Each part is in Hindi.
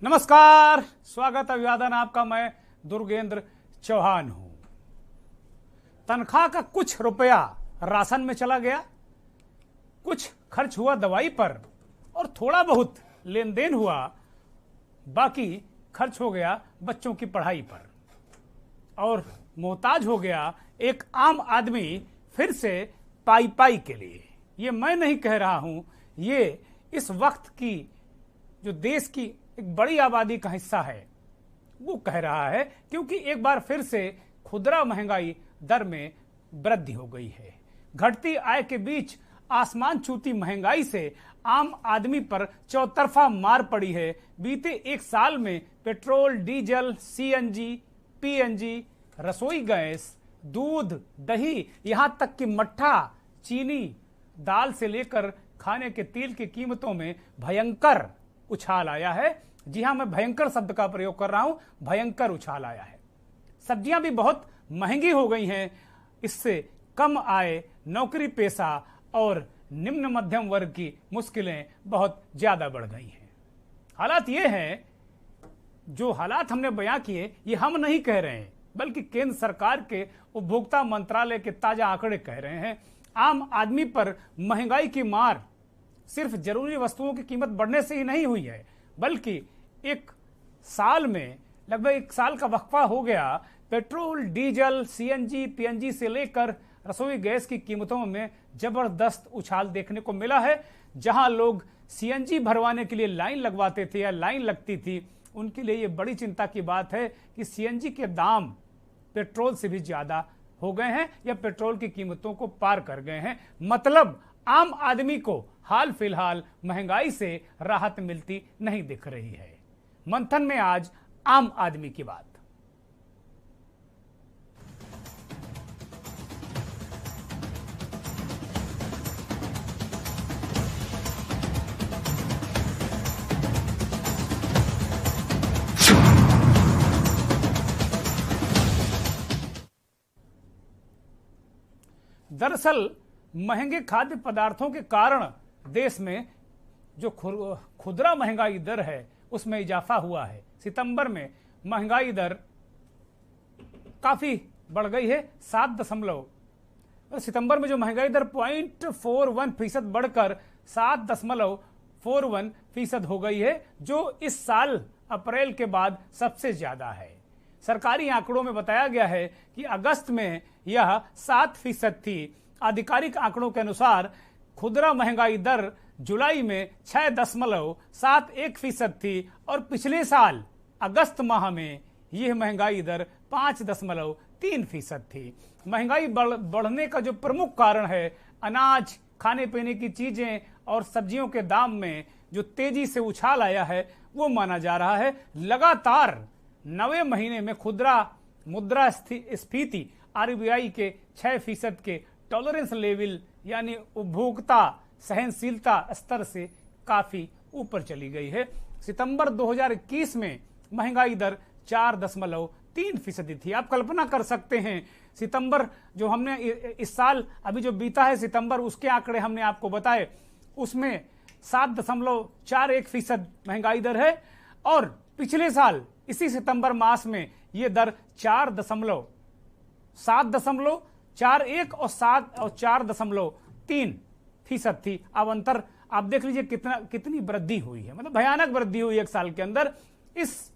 नमस्कार, स्वागत अभिवादन आपका। मैं दुर्गेंद्र चौहान हूं। तनख्वाह का कुछ रुपया राशन में चला गया, कुछ खर्च हुआ दवाई पर और थोड़ा बहुत लेन देन हुआ, बाकी खर्च हो गया बच्चों की पढ़ाई पर और मोहताज हो गया एक आम आदमी फिर से पाई पाई के लिए। ये मैं नहीं कह रहा हूं, ये इस वक्त की जो देश की एक बड़ी आबादी का हिस्सा है वो कह रहा है, क्योंकि एक बार फिर से खुदरा महंगाई दर में वृद्धि हो गई है। घटती आय के बीच आसमान छूती महंगाई से आम आदमी पर चौतरफा मार पड़ी है। बीते एक साल में पेट्रोल, डीजल, सीएनजी, पीएनजी, रसोई गैस, दूध, दही, यहां तक कि मट्ठा, चीनी, दाल से लेकर खाने के तेल की कीमतों में भयंकर उछाल आया है। जी हां, मैं भयंकर शब्द का प्रयोग कर रहा हूं, भयंकर उछाल आया है। सब्जियां भी बहुत महंगी हो गई हैं। इससे कम आय, नौकरी पेशा और निम्न मध्यम वर्ग की मुश्किलें बहुत ज्यादा बढ़ गई हैं। हालात ये हैं, जो हालात हमने बयां किए ये हम नहीं कह रहे हैं, बल्कि केंद्र सरकार के उपभोक्ता मंत्रालय के ताजा आंकड़े कह रहे हैं। आम आदमी पर महंगाई की मार सिर्फ जरूरी वस्तुओं की कीमत बढ़ने से ही नहीं हुई है, बल्कि एक साल में लगभग एक साल का वक्फा हो गया। पेट्रोल, डीजल, सीएनजी, पीएनजी से लेकर रसोई गैस की कीमतों में जबरदस्त उछाल देखने को मिला है। जहां लोग सीएनजी भरवाने के लिए लाइन लगवाते थे या लाइन लगती थी, उनके लिए ये बड़ी चिंता की बात है कि सीएनजी के दाम पेट्रोल से भी ज्यादा हो गए हैं या पेट्रोल की कीमतों को पार कर गए हैं। मतलब आम आदमी को हाल फिलहाल महंगाई से राहत मिलती नहीं दिख रही है। मंथन में आज आम आदमी की बात। दरअसल महंगे खाद्य पदार्थों के कारण देश में जो खुदरा महंगाई दर है उसमें इजाफा हुआ है। सितंबर में महंगाई दर काफी बढ़ गई है, 7 सितंबर में जो महंगाई दर 0.41% बढ़कर 7.41% हो गई है, जो इस साल अप्रैल के बाद सबसे ज्यादा है। सरकारी आंकड़ों में बताया गया है कि अगस्त में यह 7% थी। आधिकारिक आंकड़ों के अनुसार खुदरा महंगाई दर जुलाई में 6.71% थी और पिछले साल अगस्त माह में यह महंगाई दर 5.3% थी। महंगाई बढ़ने का जो प्रमुख कारण है, अनाज, खाने पीने की चीजें और सब्जियों के दाम में जो तेजी से उछाल आया है वो माना जा रहा है। लगातार 9वें महीने में खुदरा मुद्रास्फीति आरबीआई के 6% के टॉलरेंस लेवल यानी उपभोक्ता सहनशीलता स्तर से काफी ऊपर चली गई है। सितंबर 2021 में महंगाई दर 4.3% थी। आप कल्पना कर सकते हैं, सितंबर जो हमने इस साल अभी जो बीता है सितंबर, उसके आंकड़े हमने आपको बताए, उसमें 7.41% महंगाई दर है और पिछले साल इसी सितंबर मास में यह दर 7.41 और 4.3% थी। अब अंतर आप देख लीजिए कितनी वृद्धि हुई है, मतलब भयानक वृद्धि हुई एक साल के अंदर। इस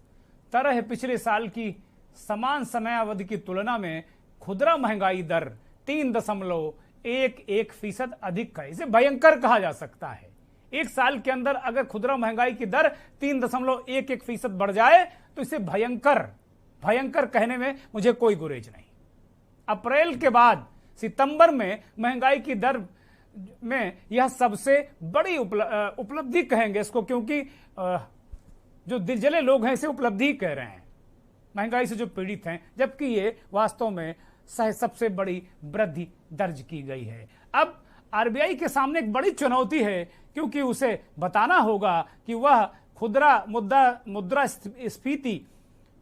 तरह पिछले साल की समान समयावधि की तुलना में खुदरा महंगाई दर 3.11% अधिक है। इसे भयंकर कहा जा सकता है। एक साल के अंदर अगर खुदरा महंगाई की दर 3.11% बढ़ जाए तो इसे भयंकर कहने में मुझे कोई गुरेज नहीं। अप्रैल के बाद सितंबर में महंगाई की दर में यह सबसे बड़ी उपलब्धि कहेंगे इसको, क्योंकि जो दिलजले लोग हैं इसे उपलब्धि कह रहे हैं, महंगाई से जो पीड़ित हैं, जबकि ये वास्तव में सबसे बड़ी वृद्धि दर्ज की गई है। अब आरबीआई के सामने एक बड़ी चुनौती है, क्योंकि उसे बताना होगा कि वह खुदरा मुद्रास्फीति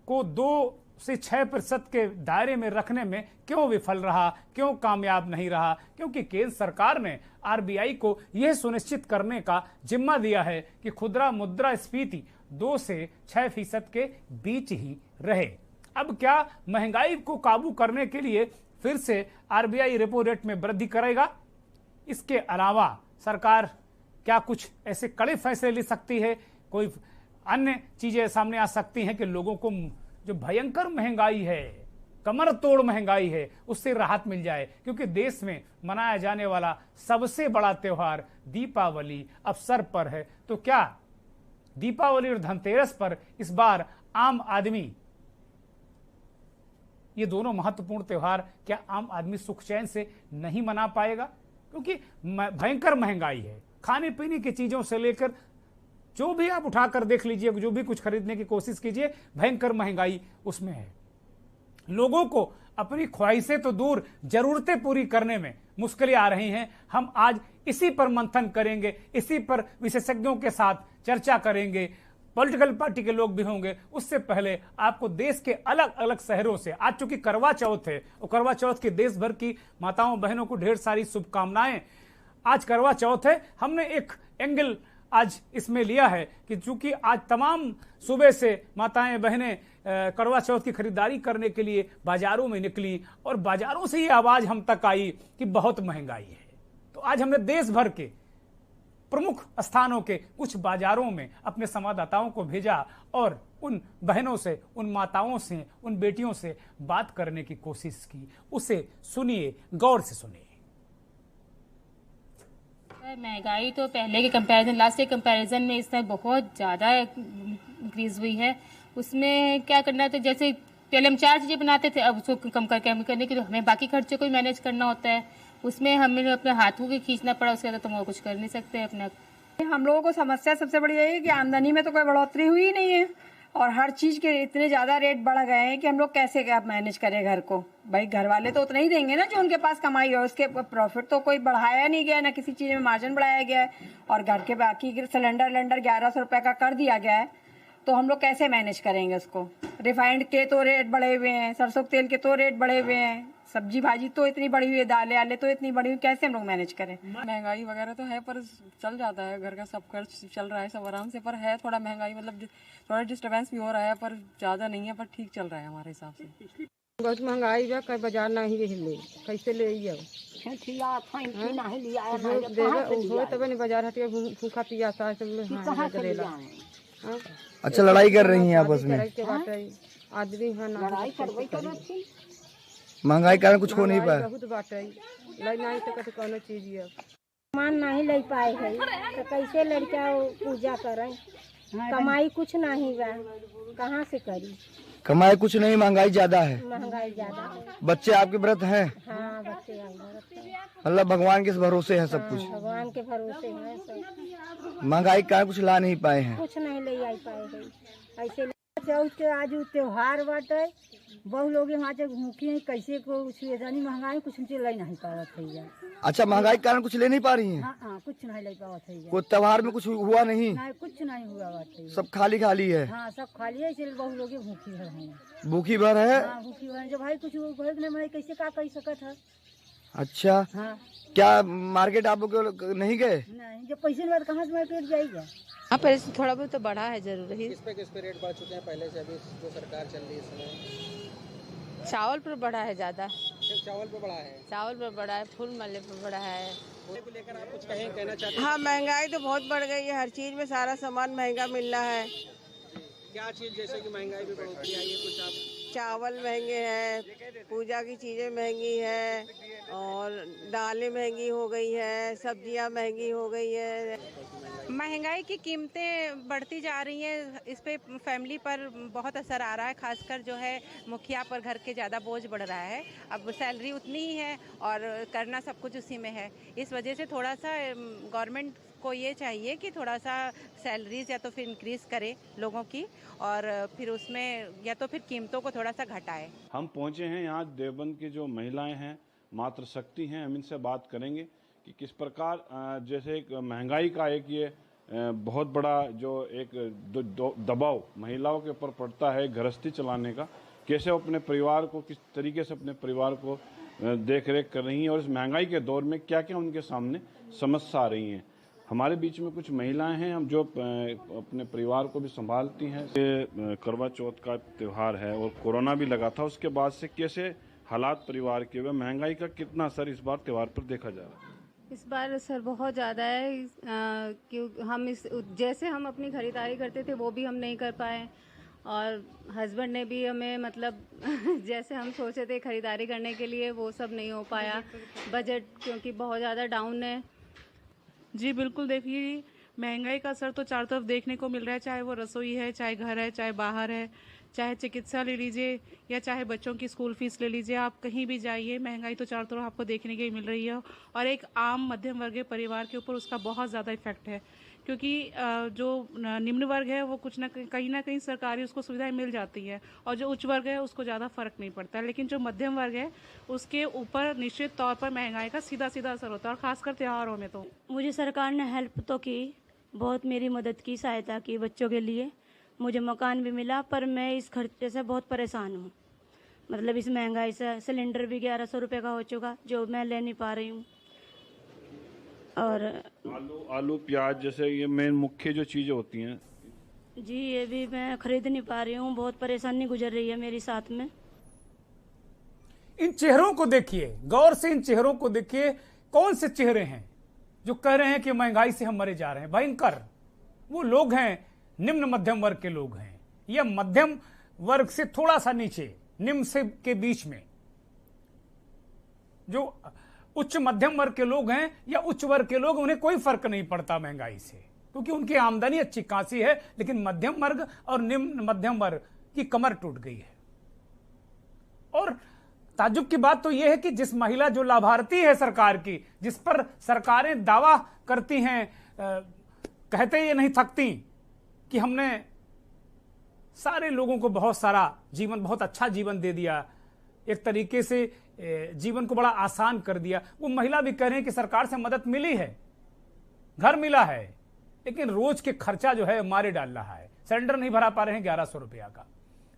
को 2 उसे 6% के दायरे में रखने में क्यों विफल रहा, क्यों कामयाब नहीं रहा? क्योंकि केंद्र सरकार ने आरबीआई को यह सुनिश्चित करने का जिम्मा दिया है कि खुदरा मुद्रास्फीति 2 से 6% के बीच ही रहे। अब क्या महंगाई को काबू करने के लिए फिर से आरबीआई रेपो रेट में वृद्धि करेगा? इसके अलावा सरकार क्या कुछ ऐसे कड़े फैसले ले सकती है? कोई अन्य चीजें सामने आ सकती हैं कि लोगों को जो भयंकर महंगाई है, कमर तोड़ महंगाई है, उससे राहत मिल जाए? क्योंकि देश में मनाया जाने वाला सबसे बड़ा त्योहार दीपावली अवसर पर है। तो क्या दीपावली और धनतेरस पर इस बार आम आदमी, ये दोनों महत्वपूर्ण त्योहार, क्या आम आदमी सुख चैन से नहीं मना पाएगा? क्योंकि भयंकर महंगाई है, खाने पीने की चीजों से लेकर जो भी आप उठाकर देख लीजिए, जो भी कुछ खरीदने की कोशिश कीजिए, भयंकर महंगाई उसमें है। लोगों को अपनी ख्वाहिशें तो दूर, जरूरतें पूरी करने में मुश्किलें आ रही हैं। हम आज इसी पर मंथन करेंगे, इसी पर विशेषज्ञों के साथ चर्चा करेंगे, पॉलिटिकल पार्टी के लोग भी होंगे। उससे पहले आपको देश के अलग अलग शहरों से, आज चूंकि करवा चौथ है और करवा चौथ की देश भर की माताओं बहनों को ढेर सारी शुभकामनाएं। आज करवा चौथ है, हमने एक एंगल आज इसमें लिया है कि चूंकि आज तमाम सुबह से माताएं बहनें करवा चौथ की खरीदारी करने के लिए बाजारों में निकली और बाजारों से ये आवाज हम तक आई कि बहुत महंगाई है। तो आज हमने देश भर के प्रमुख स्थानों के कुछ बाजारों में अपने संवाददाताओं को भेजा और उन बहनों से, उन माताओं से, उन बेटियों से बात करने की कोशिश की। उसे सुनिए, गौर से सुनिए। महंगाई तो पहले के कंपैरिजन, लास्ट के कंपैरिजन में इस समय बहुत ज़्यादा इंक्रीज हुई है। उसमें क्या करना है, तो जैसे पहले हम 4 चीज़ें बनाते थे, अब उसको कम करने के लिए हमें बाकी खर्चे को ही मैनेज करना होता है। उसमें हमें अपने हाथों के खींचना पड़ा, उसके बाद तो हम कुछ कर नहीं सकते अपना। हम लोगों को समस्या सबसे बड़ी यही है कि आमदनी में तो कोई बढ़ोतरी हुई नहीं है और हर चीज के इतने ज्यादा रेट बढ़ गए हैं कि हम लोग कैसे क्या मैनेज करें घर को। भाई घर वाले तो उतना ही देंगे ना जो उनके पास कमाई हो, उसके प्रॉफिट तो कोई बढ़ाया नहीं गया, ना किसी चीज में मार्जिन बढ़ाया गया है। और घर के बाकी सिलेंडर 1100 रुपए का कर दिया गया है, तो हम लोग कैसे मैनेज करेंगे उसको। रिफाइंड के तो रेट बढ़े हुए हैं, सरसों तेल के तो रेट बढ़े हुए हैं, सब्जी भाजी तो इतनी बढ़ी हुई है, दालें आले तो इतनी बढ़ी हुई, कैसे हम लोग मैनेज करें। महंगाई वगैरह तो है पर चल जाता है, घर का सब खर्च चल रहा है सब आराम से। पर है थोड़ा महंगाई, मतलब थोड़ा डिस्टर्बेंस भी हो रहा है, पर ज़्यादा नहीं है, पर ठीक चल रहा है हमारे हिसाब से। बहुत महंगाई बा, कई बाजार नहीं ले, कैसे ले तब बाजार हटिया भूखा पियासा सब। अच्छा, लड़ाई कर रही हैं आपस में? आदमी है ना, महंगाई कारण कुछ हो नहीं पाया। बहुत बाटे नहीं तो कोनो चीज सामान नहीं ले पाए है तो कैसे लड़का पूजा करे। कमाई कुछ नहीं बा, कहाँ से करी। कमाई कुछ नहीं, महंगाई ज्यादा है। महंगाई ज्यादा है। बच्चे आपके व्रत हैं? हाँ, बच्चे व्रत हैं। मतलब भगवान के भरोसे है सब कुछ। भगवान के भरोसे है सब। महंगाई का कुछ ला नहीं पाए हैं। कुछ नहीं ले आई पाए है। ऐसे चौथ के आज त्योहार बाटे, बहुत लोग वहाँ से भूखी है, कैसे को महंगाई कुछ ले नहीं पावत है। अच्छा, महंगाई के कारण कुछ ले नहीं पा रही हैं? हाँ, कुछ नहीं ले पावत है। कोई त्योहार में कुछ हुआ नहीं? नहीं, कुछ नहीं हुआ बात है। सब खाली खाली है। हाँ, सब खाली है, इसलिए बहुत लोग भूखी भर है। भूखी भर है? हाँ, भूखी भर। जब भाई कुछ नहीं कैसे का कर सकत है। अच्छा, हाँ। क्या मार्केट आप लोग नहीं गए? नहीं, जब पैसे बाद कहाँ से मार्केट जाएगा। हाँ, पर थोड़ा बहुत तो बढ़ा है जरूर ही। किस पे रेट बढ़ चुके हैं पहले से? अभी जो सरकार चल रही है इस समय चावल पर बढ़ा है ज्यादा। सिर्फ चावल पे बढ़ा है? चावल पर बढ़ा है, फूल माले पर बढ़ा है। को लेकर आप कुछ कहना चाहते हैं? हाँ, महंगाई तो बहुत बढ़ गई है, हर चीज में सारा सामान महंगा मिल रहा है। क्या चीज जैसे कि महंगाई में बढ़ोतरी आई है कुछ आप? चावल महंगे हैं, पूजा की चीजें महंगी है और दालें महंगी हो गई है, सब्जियां महंगी हो गई है। महंगाई की कीमतें बढ़ती जा रही हैं, इस पे फैमिली पर बहुत असर आ रहा है। खासकर जो है मुखिया पर घर के ज़्यादा बोझ बढ़ रहा है। अब सैलरी उतनी ही है और करना सब कुछ उसी में है। इस वजह से थोड़ा सा गवर्नमेंट को ये चाहिए कि थोड़ा सा सैलरीज या तो फिर इंक्रीज करे लोगों की और फिर उसमें या तो फिर कीमतों को थोड़ा सा घटाए। हम पहुंचे हैं यहाँ देवबंद की जो महिलाएं हैं, मातृशक्ति हैं, हम इनसे बात करेंगे कि किस प्रकार जैसे एक महंगाई का एक ये बहुत बड़ा जो एक दबाव महिलाओं के ऊपर पड़ता है गृहस्थी चलाने का, कैसे अपने परिवार को, किस तरीके से अपने परिवार को देख रेख कर रही हैं और इस महंगाई के दौर में क्या क्या उनके सामने समस्या आ रही हैं। हमारे बीच में कुछ महिलाएं हैं हम जो अपने परिवार को भी संभालती हैं। ये करवा चौथ का त्यौहार है और कोरोना भी लगा था, उसके बाद से कैसे हालात परिवार के हुए, महंगाई का कितना असर इस बार त्यौहार पर देखा जा रहा है? इस बार असर बहुत ज़्यादा है क्योंकि हम जैसे हम अपनी खरीदारी करते थे वो भी हम नहीं कर पाए और हस्बैंड ने भी हमें मतलब जैसे हम सोचे थे खरीदारी करने के लिए वो सब नहीं हो पाया, बजट क्योंकि बहुत ज़्यादा डाउन है। जी बिल्कुल, देखिए महंगाई का असर तो चारों तरफ देखने को मिल रहा है, चाहे वो रसोई है, चाहे घर है, चाहे बाहर है, चाहे चिकित्सा ले लीजिए या चाहे बच्चों की स्कूल फीस ले लीजिए, आप कहीं भी जाइए महंगाई तो चारों तरफ आपको देखने की मिल रही है। और एक आम मध्यम वर्गीय परिवार के ऊपर उसका बहुत ज़्यादा इफेक्ट है क्योंकि जो निम्न वर्ग है वो कुछ ना कहीं सरकारी उसको सुविधाएं मिल जाती है और जो उच्च वर्ग है उसको ज़्यादा फर्क नहीं पड़ता, लेकिन जो मध्यम वर्ग है उसके ऊपर निश्चित तौर पर महंगाई का सीधा सीधा असर होता है और खासकर त्योहारों में। तो मुझे सरकार ने हेल्प तो की, बहुत मेरी मदद की, सहायता की बच्चों के लिए, मुझे मकान भी मिला, पर मैं इस खर्चे से बहुत परेशान हूँ। मतलब इस महंगाई से सिलेंडर भी 1100 रुपये का हो चुका जो मैं ले नहीं पा रही हूँ। और आलू प्याज जैसे ये मेन मुख्य जो चीज़ें होती हैं जी ये भी मैं खरीद नहीं पा रही हूँ, बहुत परेशानी गुजर रही है मेरी साथ में। इन चेहरों को देखिए, गौर से इन चेहरों को देखिए, कौन से चेहरे हैं जो कह रहे हैं कि महंगाई से हम मरे जा रहे हैं। भयंकर वो लोग हैं, निम्न मध्यम वर्ग के लोग हैं या मध्यम वर्ग से थोड़ा सा नीचे, निम्न से के बीच में जो उच्च मध्यम वर्ग के लोग हैं या उच्च वर्ग के लोग, उन्हें कोई फर्क नहीं पड़ता महंगाई से क्योंकि उनकी आमदनी अच्छी खासी है। लेकिन मध्यम वर्ग और निम्न मध्यम वर्ग की कमर टूट गई है। और ताज्जुब की बात तो यह है कि जिस महिला जो लाभार्थी है सरकार की, जिस पर सरकारें दावा करती हैं, कहते ये नहीं थकती कि हमने सारे लोगों को बहुत सारा जीवन, बहुत अच्छा जीवन दे दिया, एक तरीके से जीवन को बड़ा आसान कर दिया, वो महिला भी कह रही है कि सरकार से मदद मिली है, घर मिला है, लेकिन रोज के खर्चा जो है मारे डाल रहा है। सिलेंडर नहीं भरा पा रहे हैं 1100 रुपया का।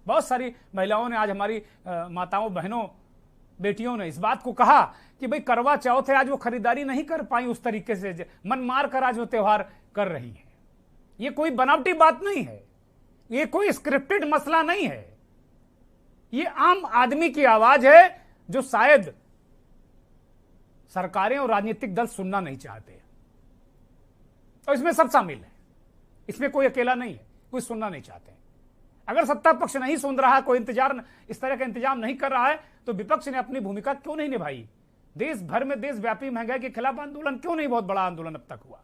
बहुत सारी महिलाओं ने आज, हमारी माताओं बहनों बेटियों ने इस बात को कहा कि भाई करवा चौथ है, आज वो खरीदारी नहीं कर पाई उस तरीके से, मन मार कर आज वो त्योहार कर रही है। ये कोई बनावटी बात नहीं है, ये कोई स्क्रिप्टेड मसला नहीं है, ये आम आदमी की आवाज है जो शायद सरकारें और राजनीतिक दल सुनना नहीं चाहते। और इसमें सब शामिल है, इसमें कोई अकेला नहीं है, कोई सुनना नहीं चाहते। अगर सत्ता पक्ष नहीं सुन रहा, कोई इंतजार इस तरह का इंतजाम नहीं कर रहा है, तो विपक्ष ने अपनी भूमिका क्यों नहीं निभाई? देश भर में देशव्यापी महंगाई के खिलाफ आंदोलन क्यों नहीं बहुत बड़ा आंदोलन अब तक हुआ?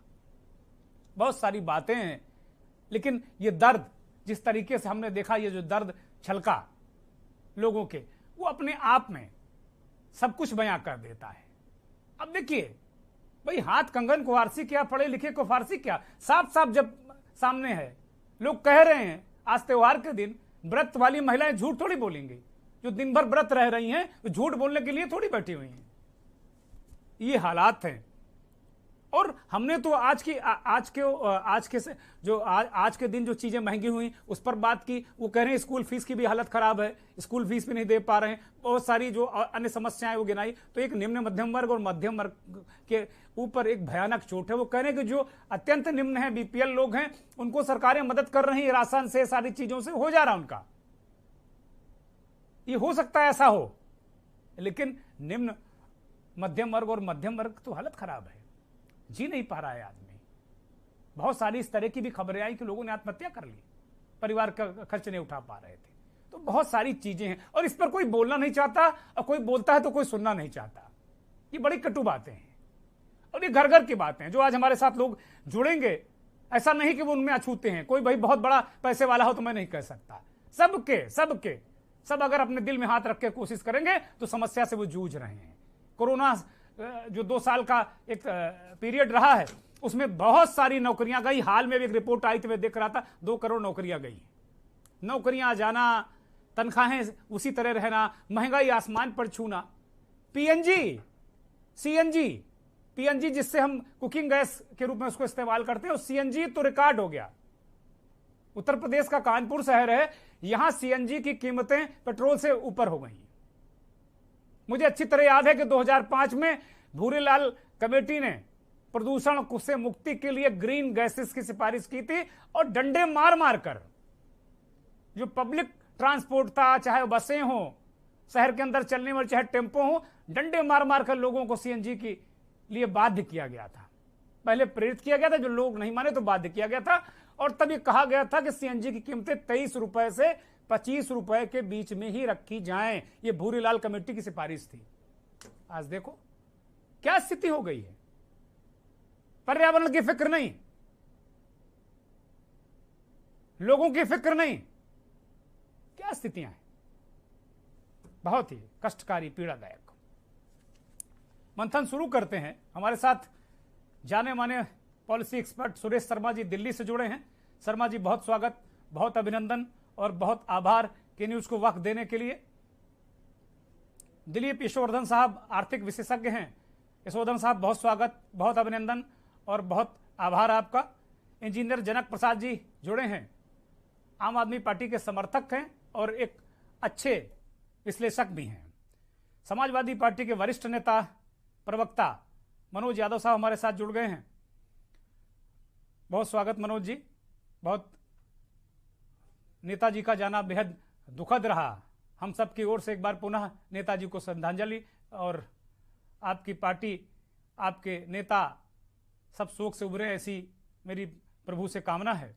बहुत सारी बातें हैं, लेकिन ये दर्द जिस तरीके से हमने देखा, ये जो दर्द छलका लोगों के, वो अपने आप में सब कुछ बयां कर देता है। अब देखिए भाई, हाथ कंगन को फारसी क्या, पढ़े लिखे को फारसी क्या, साफ साफ जब सामने है। लोग कह रहे हैं आज त्योहार के दिन व्रत वाली महिलाएं झूठ थोड़ी बोलेंगी, जो दिन भर व्रत रह रही हैं वो झूठ बोलने के लिए थोड़ी बैठी हुई हैं। ये हालात हैं। और हमने तो आज के दिन जो चीजें महंगी हुई उस पर बात की। वो कह रहे हैं स्कूल फीस की भी हालत खराब है, स्कूल फीस भी नहीं दे पा रहे हैं, बहुत सारी जो अन्य समस्याएं वो गिनाई। तो एक निम्न मध्यम वर्ग और मध्यम वर्ग के ऊपर एक भयानक चोट है। वो कह रहे हैं कि जो अत्यंत निम्न है, बीपीएल लोग हैं, उनको सरकारें मदद कर रही है, राशन से, सारी चीजों से हो जा रहा उनका। ये हो सकता है ऐसा हो, लेकिन निम्न मध्यम वर्ग और मध्यम वर्ग तो हालत खराब है, जी नहीं पा रहा है आदमी। बहुत सारी इस तरह की भी खबरें आई कि लोगों ने आत्महत्या कर ली, परिवार का खर्च नहीं उठा पा रहे थे। तो बहुत सारी चीजें हैं और इस पर कोई बोलना नहीं चाहता, और कोई बोलता है तो कोई सुनना नहीं चाहता। ये बड़ी कटु बातें हैं और ये घर घर की बातें हैं जो आज हमारे साथ लोग जुड़ेंगे। ऐसा नहीं कि वो उनमें अछूते हैं, कोई भाई बहुत बड़ा पैसे वाला हो तो मैं नहीं कह सकता। सब अगर अपने दिल में हाथ रख के कोशिश करेंगे तो समस्या से वो जूझ रहे हैं। कोरोना जो 2 साल का एक पीरियड रहा है, उसमें बहुत सारी नौकरियां गई। हाल में भी एक रिपोर्ट आई थी, मैं देख रहा था, 2 करोड़ नौकरियां गई। नौकरियां जाना, तनख्वाहें उसी तरह रहना, महंगाई आसमान पर छूना। पीएनजी, सीएनजी, पीएनजी जिससे हम कुकिंग गैस के रूप में उसको इस्तेमाल करते हैं, और सीएनजी तो रिकॉर्ड हो गया। उत्तर प्रदेश का कानपुर शहर है, यहां सीएनजी की कीमतें पेट्रोल से ऊपर हो गई। मुझे अच्छी तरह याद है कि 2005 में भूरीलाल कमेटी ने प्रदूषण से मुक्ति के लिए ग्रीन गैसेस की सिफारिश की थी और डंडे मार मार कर जो पब्लिक ट्रांसपोर्ट था, चाहे बसें हो शहर के अंदर चलने वाले, चाहे टेम्पो हो, डंडे मार मार कर लोगों को सीएनजी के लिए बाध्य किया गया था। पहले प्रेरित किया गया था, जो लोग नहीं माने तो बाध्य किया गया था, और तब ये कहा गया था कि सीएनजी की कीमतें 23 रुपए से 25 रुपए के बीच में ही रखी जाएं। ये भूरीलाल कमेटी की सिफारिश थी। आज देखो क्या स्थिति हो गई है। पर्यावरण की फिक्र नहीं, लोगों की फिक्र नहीं, क्या स्थितियां हैं। बहुत ही कष्टकारी, पीड़ादायक। मंथन शुरू करते हैं। हमारे साथ जाने माने पॉलिसी एक्सपर्ट सुरेश शर्मा जी दिल्ली से जुड़े हैं। शर्मा जी, बहुत स्वागत, बहुत अभिनंदन और बहुत आभार के न्यूज को वक्त देने के लिए। दिलीप यशोवर्धन साहब आर्थिक विशेषज्ञ हैं। यशोवर्धन साहब, बहुत स्वागत, बहुत अभिनंदन और बहुत आभार आपका। इंजीनियर जनक प्रसाद जी जुड़े हैं, आम आदमी पार्टी के समर्थक हैं और एक अच्छे विश्लेषक भी हैं। समाजवादी पार्टी के वरिष्ठ नेता प्रवक्ता मनोज यादव साहब हमारे साथ जुड़ गए हैं। बहुत स्वागत मनोज जी। बहुत नेताजी का जाना बेहद दुखद रहा। हम सब की ओर से एक बार पुनः नेताजी को श्रद्धांजलि, और आपकी पार्टी, आपके नेता सब शोक से उभरे, ऐसी मेरी प्रभु से कामना है।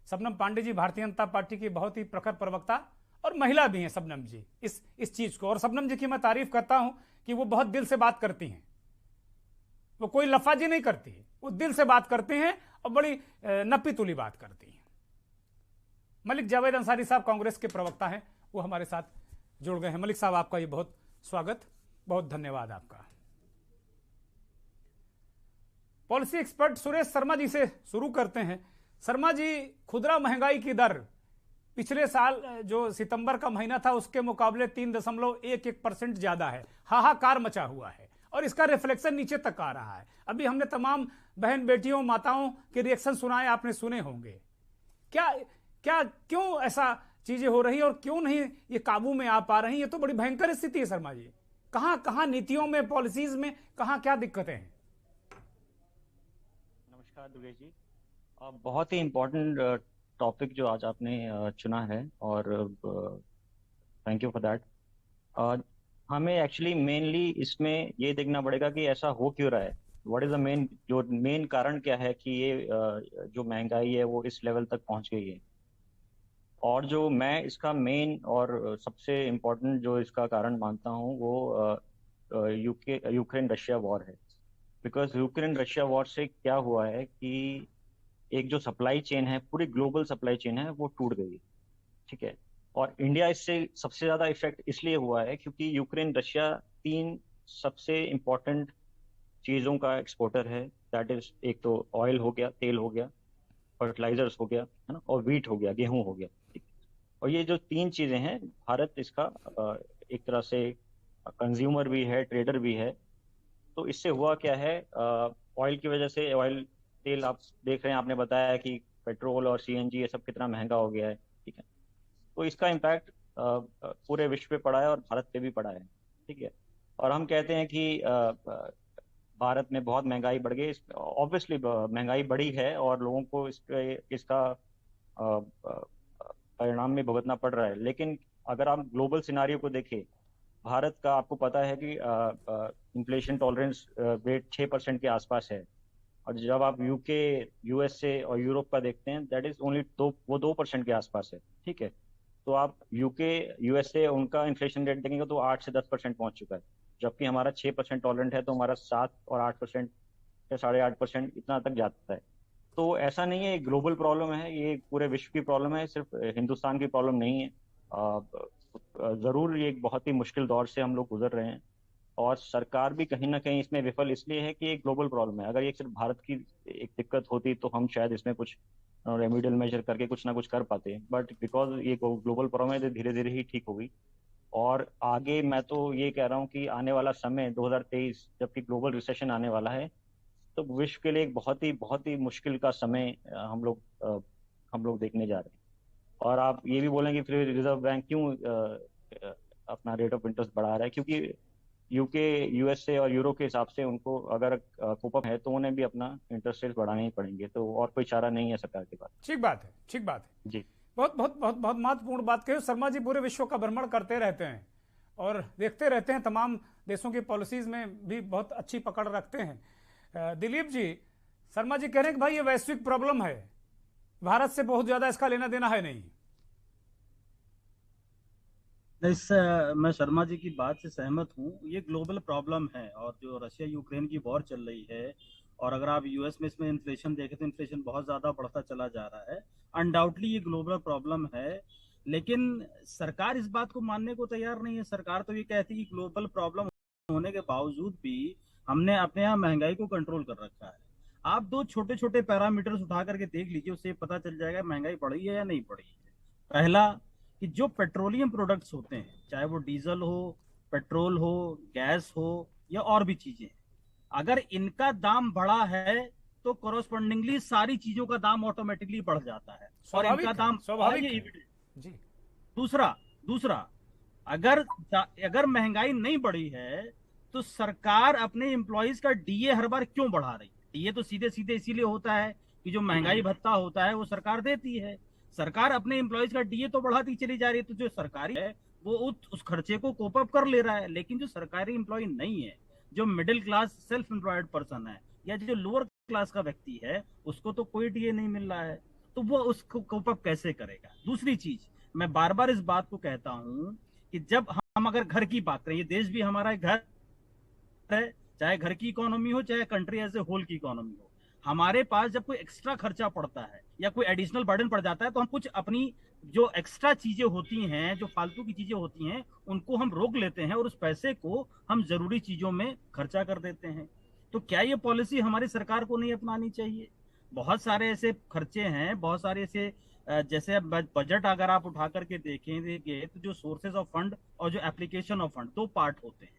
शबनम पांडे जी भारतीय जनता पार्टी की बहुत ही प्रखर प्रवक्ता और महिला भी हैं शबनम जी इस चीज को। और शबनम जी की मैं तारीफ करता हूं कि वो बहुत दिल से बात करती हैं, वो कोई लफाजी नहीं करती, वो दिल से बात करती हैं और बड़ी नपी तुली बात करती हैं। मलिक जावेद अंसारी साहब कांग्रेस के प्रवक्ता हैं, वो हमारे साथ जुड़ गए हैं। मलिक साहब, आपका ये बहुत स्वागत, बहुत धन्यवाद आपका। पॉलिसी एक्सपर्ट सुरेश शर्मा जी से शुरू करते हैं। शर्मा जी, खुदरा महंगाई की दर पिछले साल जो सितंबर का महीना था उसके मुकाबले 3.11% ज्यादा है। हाहाकार मचा हुआ है और इसका रिफ्लेक्शन नीचे तक आ रहा है। अभी हमने तमाम बहन बेटियों माताओं के रिएक्शन सुनाए, आपने सुने होंगे। क्यों ऐसा चीजें हो रही है और क्यों नहीं ये काबू में आ पा रही? ये तो बड़ी भयंकर स्थिति है शर्मा जी। कहां नीतियों में, पॉलिसीज में कहां क्या दिक्कतें हैं? नमस्कार दुर्गेश जी, बहुत ही इम्पोर्टेंट टॉपिक जो आज आपने चुना है और थैंक यू फॉर दैट। हमें एक्चुअली मेनली इसमें ये देखना पड़ेगा कि ऐसा हो क्यों रहा है, व्हाट इज द मेन कारण क्या है कि ये जो महंगाई है वो इस लेवल तक पहुंच गई है। और जो मैं इसका मेन और सबसे इम्पोर्टेंट जो इसका कारण मानता हूँ वो यूक्रेन रशिया वॉर है। बिकॉज यूक्रेन रशिया वॉर से क्या हुआ है कि एक जो सप्लाई चेन है, पूरी ग्लोबल सप्लाई चेन है, वो टूट गई है, ठीक है। और इंडिया इससे सबसे ज्यादा इफेक्ट इसलिए हुआ है क्योंकि यूक्रेन रशिया 3 सबसे इम्पोर्टेंट चीजों का एक्सपोर्टर है। दैट इज, एक तो ऑयल हो गया, तेल हो गया, फर्टिलाइजर्स हो गया, है ना, और व्हीट हो गया, गेहूं हो गया। और ये जो 3 चीजें हैं, भारत इसका एक तरह से कंज्यूमर भी है, ट्रेडर भी है। तो इससे हुआ क्या है, ऑयल की वजह से, ऑयल तेल आप देख रहे हैं, आपने बताया कि पेट्रोल और सीएनजी ये सब कितना महंगा हो गया है, ठीक है। तो इसका इम्पैक्ट पूरे विश्व पे पड़ा है और भारत पे भी पड़ा है, ठीक है। और हम कहते हैं कि भारत में बहुत महंगाई बढ़ गई। ऑब्वियसली महंगाई बढ़ी है और लोगों को इसका परिणाम में भुगतना पड़ रहा है। लेकिन अगर आप ग्लोबल सिनारियो को देखें, भारत का आपको पता है कि इन्फ्लेशन टॉलरेंस रेट 6% के आसपास है। और जब आप यूके, यूएसए और यूरोप का देखते हैं, दैट इज ओनली 2% के आसपास है, ठीक है। तो आप यूके, यूएसए, उनका इन्फ्लेशन रेट देखेंगे तो 8 से 10% पहुंच चुका है, जबकि हमारा 6% टॉलरेंट है, तो हमारा 7 और 8% या 8.5% इतना तक जाता है। तो ऐसा नहीं है, ये ग्लोबल प्रॉब्लम है, ये पूरे विश्व की प्रॉब्लम है, सिर्फ हिंदुस्तान की प्रॉब्लम नहीं है। जरूर ये एक बहुत ही मुश्किल दौर से हम लोग गुजर रहे हैं और सरकार भी कहीं ना कहीं इसमें विफल इसलिए है कि एक ग्लोबल प्रॉब्लम है। अगर ये सिर्फ भारत की एक दिक्कत होती तो हम शायद इसमें कुछ रेमिडियल मेजर करके कुछ ना कुछ कर पाते, बट बिकॉज ये ग्लोबल प्रॉब्लम है तो धीरे धीरे ही ठीक होगी। और आगे मैं तो ये कह रहा हूँ कि आने वाला समय 2023 जबकि ग्लोबल रिसेशन आने वाला है, तो विश्व के लिए एक बहुत ही मुश्किल का समय हम लोग देखने जा रहे हैं। और आप ये भी बोलेंगे फिर रिजर्व बैंक क्यों अपना रेट ऑफ इंटरेस्ट बढ़ा रहा है, क्योंकि यूके, यूएसए और यूरो के हिसाब से उनको अगर कोप अप है तो उन्हें भी अपना इंटरेस्ट रेट बढ़ाने ही पड़ेंगे, तो और कोई चारा नहीं है सरकार के पास। ठीक बात है, ठीक बात है जी। बहुत बहुत बहुत बहुत महत्वपूर्ण बात कही। शर्मा जी पूरे विश्व का भ्रमण करते रहते हैं और देखते रहते हैं, तमाम देशों की पॉलिसीज में भी बहुत अच्छी पकड़ रखते हैं। दिलीप जी, शर्मा जी कह रहे हैं कि भाई ये वैश्विक प्रॉब्लम है, भारत से बहुत ज्यादा इसका लेना देना है नहीं। मैं शर्मा जी की बात से सहमत हूँ। ये ग्लोबल प्रॉब्लम है, और जो रशिया यूक्रेन की वॉर चल रही है, और अगर आप यूएस में इसमें इन्फ्लेशन देखें तो इन्फ्लेशन बहुत ज़्यादा बढ़ता चला जा रहा है। अनडाउटली ये ग्लोबल प्रॉब्लम है, लेकिन सरकार इस बात को मानने को तैयार नहीं है। सरकार तो ये कहती है कि ग्लोबल प्रॉब्लम होने के बावजूद भी हमने अपने यहाँ महंगाई को कंट्रोल कर रखा है। आप दो छोटे छोटे पैरामीटर्स उठा करके देख लीजिए, उससे पता चल जाएगा महंगाई बढ़ी है या नहीं बढ़ी है। पहला कि जो पेट्रोलियम प्रोडक्ट्स होते हैं, चाहे वो डीजल हो, पेट्रोल हो, गैस हो या और भी चीजें, अगर इनका दाम बढ़ा है तो कोरोस्पोंडिंगली सारी चीजों का दाम ऑटोमेटिकली बढ़ जाता है और इनका दाम जी। दूसरा अगर महंगाई नहीं बढ़ी है तो सरकार अपने एम्प्लॉयज का डीए हर बार क्यों बढ़ा रही है? डीए तो सीधे सीधे इसीलिए होता है कि जो महंगाई भत्ता होता है वो सरकार देती है। सरकार अपने एम्प्लॉयज का डीए तो बढ़ाती चली जा रही है, तो जो सरकारी है वो उस खर्चे को कोप अप कर ले रहा है। लेकिन जो सरकारी एम्प्लॉय नहीं है, जो middle class self employed person है या जो लोअर क्लास का व्यक्ति है, उसको तो कोई डीए नहीं मिल रहा है, तो वो उसको कोप अप कैसे करेगा? दूसरी चीज, मैं बार बार इस बात को कहता हूँ कि जब हम अगर घर की बात करें, ये देश भी हमारा घर है, चाहे घर की इकोनॉमी हो चाहे कंट्री एज ए होल की इकोनॉमी हो, हमारे पास जब कोई एक्स्ट्रा खर्चा पड़ता है या कोई एडिशनल बर्डन पड़ जाता है तो हम कुछ अपनी जो एक्स्ट्रा चीजें होती हैं, जो फालतू की चीजें होती हैं, उनको हम रोक लेते हैं और उस पैसे को हम जरूरी चीजों में खर्चा कर देते हैं। तो क्या ये पॉलिसी हमारी सरकार को नहीं अपनानी चाहिए? बहुत सारे ऐसे खर्चे हैं, बहुत सारे ऐसे, जैसे बजट अगर आप उठा करके देखेंगे तो जो सोर्सेज ऑफ फंड और जो एप्लीकेशन ऑफ फंड, दो पार्ट होते हैं।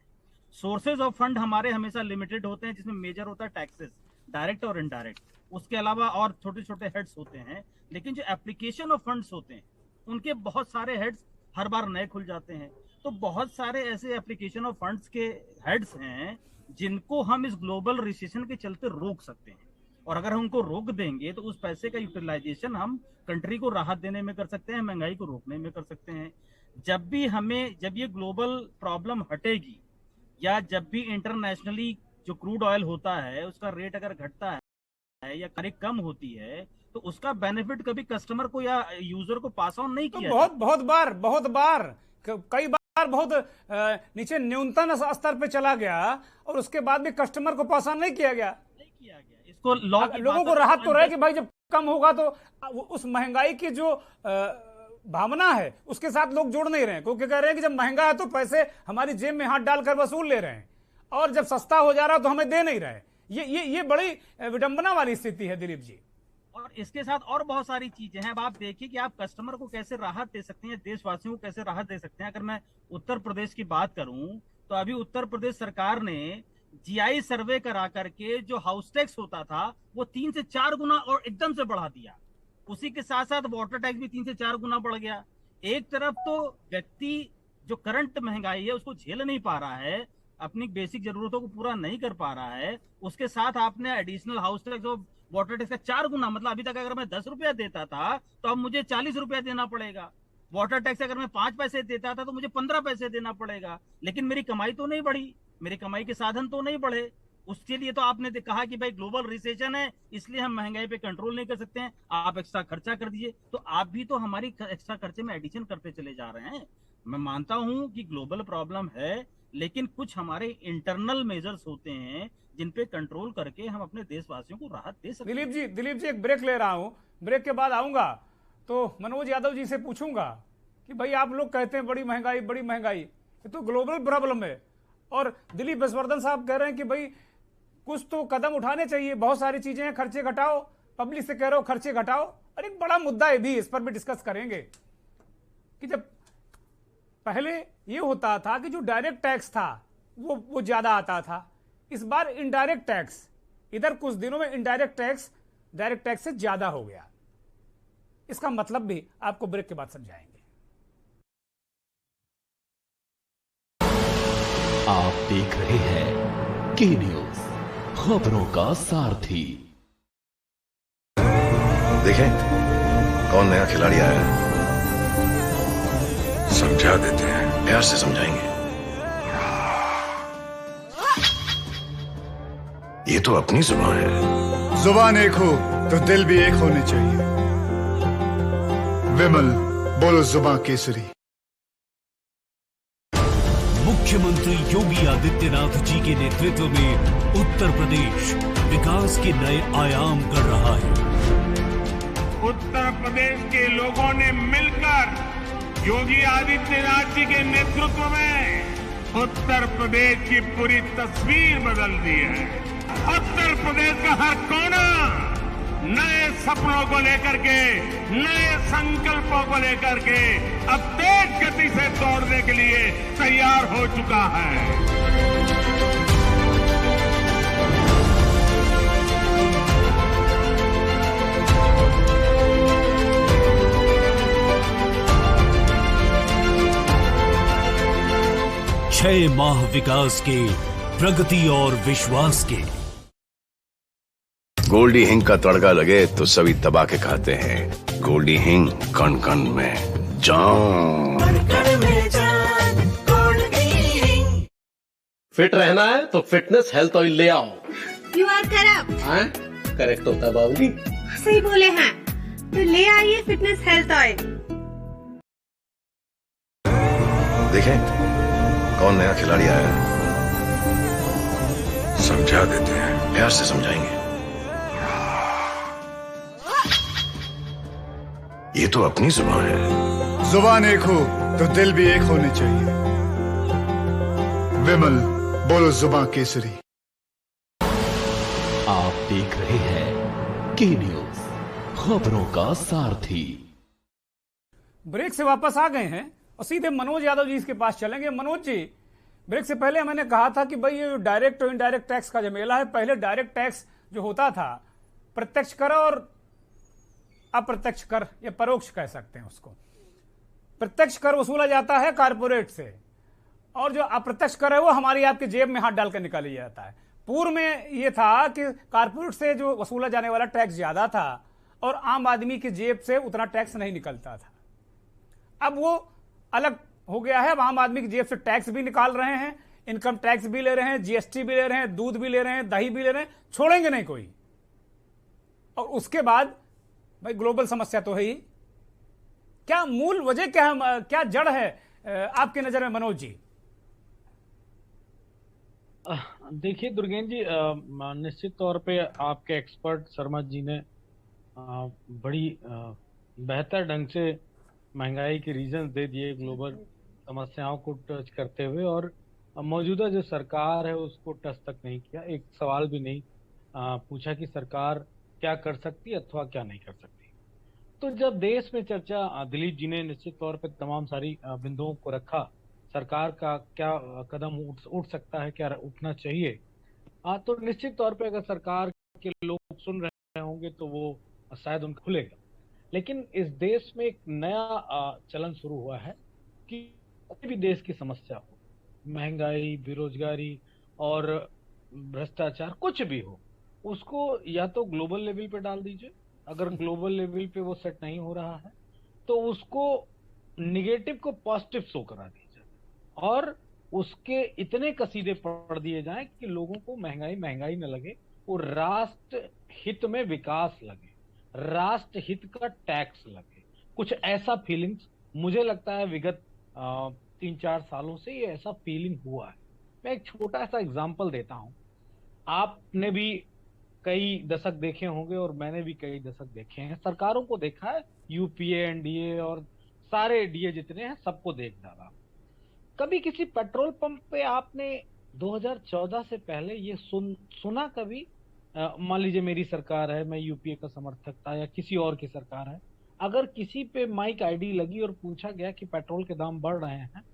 सोर्सेज ऑफ फंड हमारे हमेशा लिमिटेड होते हैं, जिसमें मेजर होता है टैक्सेस, डायरेक्ट और इनडायरेक्ट, उसके अलावा और छोटे छोटे हेड्स होते हैं। लेकिन जो एप्लीकेशन ऑफ फंड्स होते हैं उनके बहुत सारे हेड्स हर बार नए खुल जाते हैं। तो बहुत सारे ऐसे एप्लीकेशन ऑफ फंड्स के हेड्स हैं जिनको हम इस ग्लोबल रिसेशन के चलते रोक सकते हैं, और अगर हम उनको रोक देंगे तो उस पैसे का यूटिलाइजेशन हम कंट्री को राहत देने में कर सकते हैं, महंगाई को रोकने में कर सकते हैं। जब ये ग्लोबल प्रॉब्लम हटेगी या जब भी इंटरनेशनली जो क्रूड ऑयल होता है उसका रेट अगर घटता है या कम होती है, तो उसका बेनिफिट कभी कस्टमर को या यूजर को पास ऑन नहीं किया। तो बहुत बार कई बार बहुत नीचे न्यूनतम स्तर पे चला गया और उसके बाद भी कस्टमर को पास ऑन नहीं किया गया। इसको लोगों को राहत तो रहे कि भाई जब कम होगा तो उस महंगाई की जो भावना है उसके साथ लोग जुड़ नहीं रहे हैं, क्योंकि कह रहे हैं कि जब महंगा है तो पैसे हमारी जेब में हाथ डालकर वसूल ले रहे हैं, और जब सस्ता हो जा रहा है तो हमें दे नहीं रहे। ये बड़ी विडंबना वाली स्थिति है दिलीप जी। और इसके साथ और बहुत सारी चीजें हैं। अब आप देखिए कि आप कस्टमर को कैसे राहत दे सकते हैं, देशवासियों को कैसे राहत दे सकते हैं। अगर मैं उत्तर प्रदेश की बात करूं तो अभी उत्तर प्रदेश सरकार ने जीआई सर्वे करा करके जो हाउस टैक्स होता था वो 3 से 4 गुना और एकदम से बढ़ा दिया। उसी के साथ साथ वाटर टैक्स भी 3 से 4 गुना बढ़ गया। एक तरफ तो व्यक्ति जो करंट महंगाई है उसको झेल नहीं पा रहा है, अपनी बेसिक जरूरतों को पूरा नहीं कर पा रहा है, उसके साथ आपने एडिशनल हाउस टैक्स और वाटर टैक्स का 4 गुना, मतलब अभी तक अगर मैं 10 रुपया देता था तो अब मुझे 40 रुपया देना पड़ेगा। वाटर टैक्स अगर मैं 5 पैसे देता था तो मुझे 15 पैसे देना पड़ेगा। लेकिन मेरी कमाई तो नहीं बढ़ी, मेरी कमाई के साधन तो नहीं बढ़े। उसके लिए तो आपने कहा कि भाई ग्लोबल रिसेशन है इसलिए हम महंगाई पे कंट्रोल नहीं कर सकते हैं, आप एक्स्ट्रा खर्चा कर दीजिए। तो आप भी तो हमारी एक्स्ट्रा खर्चे में एडिशन करते चले जा रहे हैं। मैं मानता हूं कि ग्लोबल प्रॉब्लम है, लेकिन कुछ हमारे इंटरनल मेजर्स होते हैं जिन पे कंट्रोल करके हम अपने देशवासियों को राहत दे सकते हैं। दिलीप जी एक ब्रेक ले रहा हूं, ब्रेक के बाद आऊंगा तो मनोज यादव जी से पूछूंगा कि भाई आप लोग कहते हैं बड़ी महंगाई, ये तो ग्लोबल प्रॉब्लम है, और दिलीप विश्ववर्धन साहब कह रहे हैं कि भाई कुछ तो कदम उठाने चाहिए, बहुत सारी चीजें हैं, खर्चे घटाओ, पब्लिक से कह रहे हो खर्चे घटाओ। और एक बड़ा मुद्दा है भी, इस पर भी डिस्कस करेंगे कि जब पहले ये होता था कि जो डायरेक्ट टैक्स था वो ज्यादा आता था, इस बार इनडायरेक्ट टैक्स, इधर कुछ दिनों में इनडायरेक्ट टैक्स डायरेक्ट टैक्स से ज्यादा हो गया। इसका मतलब भी आपको ब्रेक के बाद समझाएंगे। आप देख रहे हैं के न्यूज, खबरों का सारथी। देखें कौन नया खिलाड़ी आया है, समझा देते हैं, प्यार से समझाएंगे। ये तो अपनी जुबान है। जुबान एक हो तो दिल भी एक होने चाहिए। विमल, बोलो जुबान केसरी। मुख्यमंत्री योगी आदित्यनाथ जी के नेतृत्व में उत्तर प्रदेश विकास के नए आयाम गढ़ रहा है। उत्तर प्रदेश के लोगों ने मिलकर योगी आदित्यनाथ जी के नेतृत्व में उत्तर प्रदेश की पूरी तस्वीर बदल दी है। उत्तर प्रदेश का हर कोना नए सपनों को लेकर के, नए संकल्पों को लेकर के अब तेज गति से दौड़ने के लिए तैयार हो चुका है। छह माह विकास के, प्रगति और विश्वास के। गोल्डी हिंग का तड़का लगे तो सभी दबा के खाते हैं। गोल्डी हिंग, कण कण में जान। फिट रहना है तो फिटनेस हेल्थ ऑयल ले आओ। You are correct. करेक्ट होता है बाबूजी। सही बोले हैं, तो ले आइए फिटनेस हेल्थ ऑयल। देखें कौन नया खिलाड़ी आया है, समझा देते हैं, प्यार से समझाएंगे। ये तो अपनी जुबान है। जुबान एक हो तो दिल भी एक होने चाहिए। विमल, बोलो जुबान केसरी। आप देख रहे हैं के न्यूज, खबरों का सारथी। ब्रेक से वापस आ गए हैं और सीधे मनोज यादव जी इसके पास चलेंगे। मनोज जी, ब्रेक से पहले मैंने कहा था कि भाई ये डायरेक्ट और इनडायरेक्ट टैक्स का झमेला है। पहले डायरेक्ट टैक्स जो होता था, प्रत्यक्ष कर और अप्रत्यक्ष कर या परोक्ष कह सकते हैं उसको। प्रत्यक्ष कर वसूला जाता है कारपोरेट से, और जो अप्रत्यक्ष कर है वो हमारी आपके जेब में हाथ डालकर निकाला जाता है। पूर्व में ये था कि कारपोरेट से जो वसूला जाने वाला टैक्स ज्यादा था और आम आदमी की जेब से उतना टैक्स नहीं निकलता था। अब वो अलग हो गया है। अब आम आदमी की जेब से टैक्स भी निकाल रहे हैं, इनकम टैक्स भी ले रहे हैं, जीएसटी भी ले रहे हैं, दूध भी ले रहे हैं, दही भी ले रहे हैं, छोड़ेंगे नहीं कोई। और उसके बाद भाई ग्लोबल समस्या तो है ही। क्या मूल वजह क्या जड़ है आपकी नजर में मनोज जी? देखिए दुर्गेन जी, निश्चित तौर पे आपके एक्सपर्ट शर्मा जी ने बड़ी बेहतर ढंग से महंगाई के रीजन दे दिए, ग्लोबल समस्याओं को टच करते हुए, और मौजूदा जो सरकार है उसको टच तक नहीं किया। एक सवाल भी नहीं पूछा कि सरकार क्या कर सकती है अथवा क्या नहीं कर सकती। तो जब देश में चर्चा, दिलीप जी ने निश्चित तौर पे तमाम सारी बिंदुओं को रखा, सरकार का क्या कदम उठ सकता है, क्या उठना चाहिए, तो निश्चित तौर पे अगर सरकार के लोग सुन रहे होंगे तो वो शायद उनको खुलेगा। लेकिन इस देश में एक नया चलन शुरू हुआ है कि कोई भी देश की समस्या हो, महंगाई, बेरोजगारी और भ्रष्टाचार, कुछ भी हो, उसको या तो ग्लोबल लेवल पे डाल दीजिए। अगर ग्लोबल लेवल पे वो सेट नहीं हो रहा है तो उसको निगेटिव को पॉजिटिव शो करा दीजिए और उसके इतने कसीदे पढ़ दिए जाएं कि लोगों को महंगाई न लगे, वो राष्ट्र हित में विकास लगे, राष्ट्र हित का टैक्स लगे। कुछ ऐसा फीलिंग्स मुझे लगता है विगत 3-4 सालों से ये ऐसा फीलिंग हुआ है। मैं एक छोटा सा एग्जांपल देता हूं। आपने भी कई दशक देखे होंगे और मैंने भी कई दशक देखे हैं, सरकारों को देखा है, यूपीए, एनडीए और सारे डीए जितने हैं सबको देख डाला। कभी किसी पेट्रोल पंप पे आपने 2014 से पहले ये सुना कभी, मान लीजिए मेरी सरकार है, मैं यूपीए का समर्थक था या किसी और की सरकार है, अगर किसी पे माइक आईडी लगी और पूछा गया कि पेट्रोल के दाम बढ़ रहे हैं,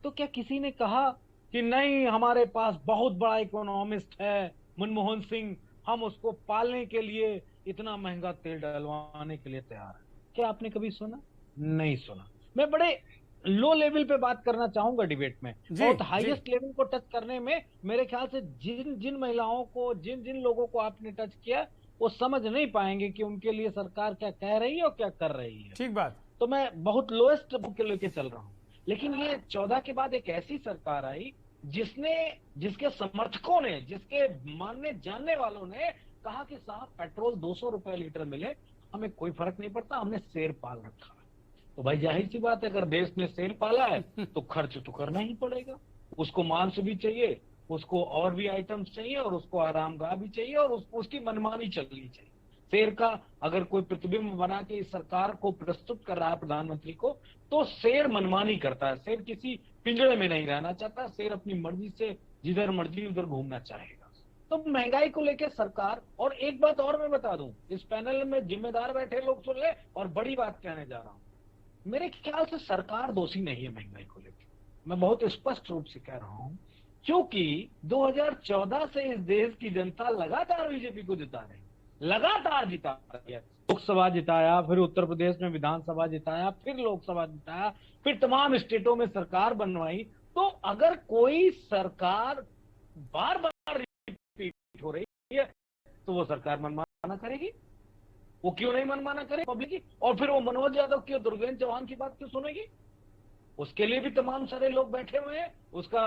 तो क्या किसी ने कहा कि नहीं, हमारे पास बहुत बड़ा इकोनॉमिस्ट है मनमोहन सिंह, हम उसको पालने के लिए इतना महंगा तेल डलवाने के लिए तैयार है? क्या आपने कभी सुना? नहीं सुना। मैं बड़े लो लेवल पे बात करना चाहूंगा डिबेट में, बहुत हाईएस्ट लेवल को टच करने में मेरे ख्याल से जिन जिन महिलाओं को, जिन जिन लोगों को आपने टच किया, वो समझ नहीं पाएंगे कि उनके लिए सरकार क्या कह रही है और क्या कर रही है। ठीक बात। तो मैं बहुत लोएस्ट के लेके चल रहा हूँ, लेकिन ये 14 के बाद एक ऐसी सरकार आई जिसके समर्थकों ने, जिसके मानने जानने वालों ने कहा कि साहब पेट्रोल 200 रुपए लीटर मिले, हमें कोई फर्क नहीं पड़ता, हमने शेर पाल रखा है। तो भाई जाहिर सी बात है, अगर देश ने शेर पाला है तो खर्च तो करना ही पड़ेगा। उसको मांस भी चाहिए, उसको और भी आइटम्स चाहिए, और उसको आरामगाह भी चाहिए, और उसकी मनमानी चलनी चाहिए। शेर का अगर कोई प्रतिबिंब बना के इस सरकार को प्रस्तुत कर रहा है प्रधानमंत्री को, तो शेर मनमानी करता है। शेर किसी पिंजरे में नहीं रहना चाहता, शेर अपनी मर्जी से जिधर मर्जी उधर घूमना चाहेगा। तो महंगाई को लेकर सरकार, और एक बात और मैं बता दूं, इस पैनल में जिम्मेदार बैठे लोग सुन ले, और बड़ी बात कहने जा रहा हूं, मेरे ख्याल से सरकार दोषी नहीं है महंगाई को लेकर। मैं बहुत स्पष्ट रूप से कह रहा हूं, क्योंकि 2014 से इस देश की जनता लगातार बीजेपी को जिता रही, लगातार जिता रही है। लोकसभा जिताया, फिर उत्तर प्रदेश में विधानसभा जिताया, फिर लोकसभा जिताया, फिर तमाम स्टेटों में सरकार बनवाई। तो अगर कोई सरकार बार बार रिपीट हो रही है तो वो सरकार मनमाना करेगी। वो क्यों नहीं मनमाना करे पब्लिक की? और फिर वो मनोज यादव की और दुर्गेंद्र चौहान की बात क्यों सुनेगी? उसके लिए भी तमाम सारे लोग बैठे हुए हैं, उसका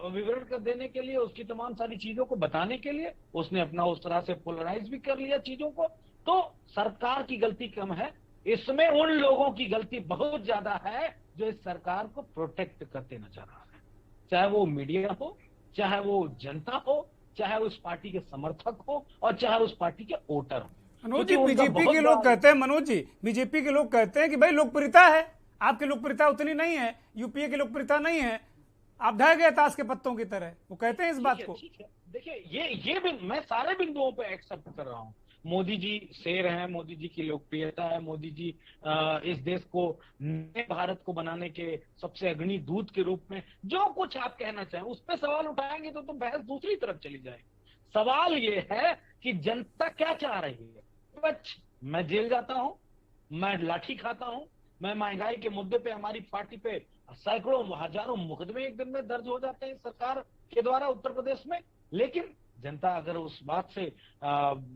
विवरण कर देने के लिए, उसकी तमाम सारी चीजों को बताने के लिए। उसने अपना उस तरह से पोलराइज भी कर लिया चीजों को। तो सरकार की गलती कम है, इसमें उन लोगों की गलती बहुत ज्यादा है जो इस सरकार को प्रोटेक्ट करते नजर आ रहे हैं, चाहे वो मीडिया हो, चाहे वो जनता हो, चाहे उस पार्टी के समर्थक हो, और चाहे उस पार्टी के वोटर हो। मनोज जी, बीजेपी के लोग कहते हैं, मनोज जी, बीजेपी के लोग कहते हैं कि भाई लोकप्रियता है, आपकी लोकप्रियता उतनी नहीं है, यूपीए की लोकप्रियता नहीं है, आप ढह गए ताश के पत्तों की तरह। वो कहते हैं इस बात को। देखिए, ये भी मैं सारे बिंदुओं पे एक्सेप्ट कर रहा हूँ। मोदी जी शेर हैं, मोदी जी की लोकप्रियता है, मोदी जी इस देश को नए भारत को बनाने के सबसे अग्रणी दूत के रूप में जो कुछ आप कहना चाहें उस पर सवाल उठाएंगे तो बहस दूसरी तरफ चली जाएगी। सवाल ये है कि जनता क्या चाह रही है। मैं जेल जाता हूं, मैं लाठी खाता हूं, मैं महंगाई के मुद्दे पे हमारी पार्टी पे सैकड़ों हजारों मुकदमे एक दिन में दर्ज हो जाते हैं सरकार के द्वारा उत्तर प्रदेश में, लेकिन जनता अगर उस बात से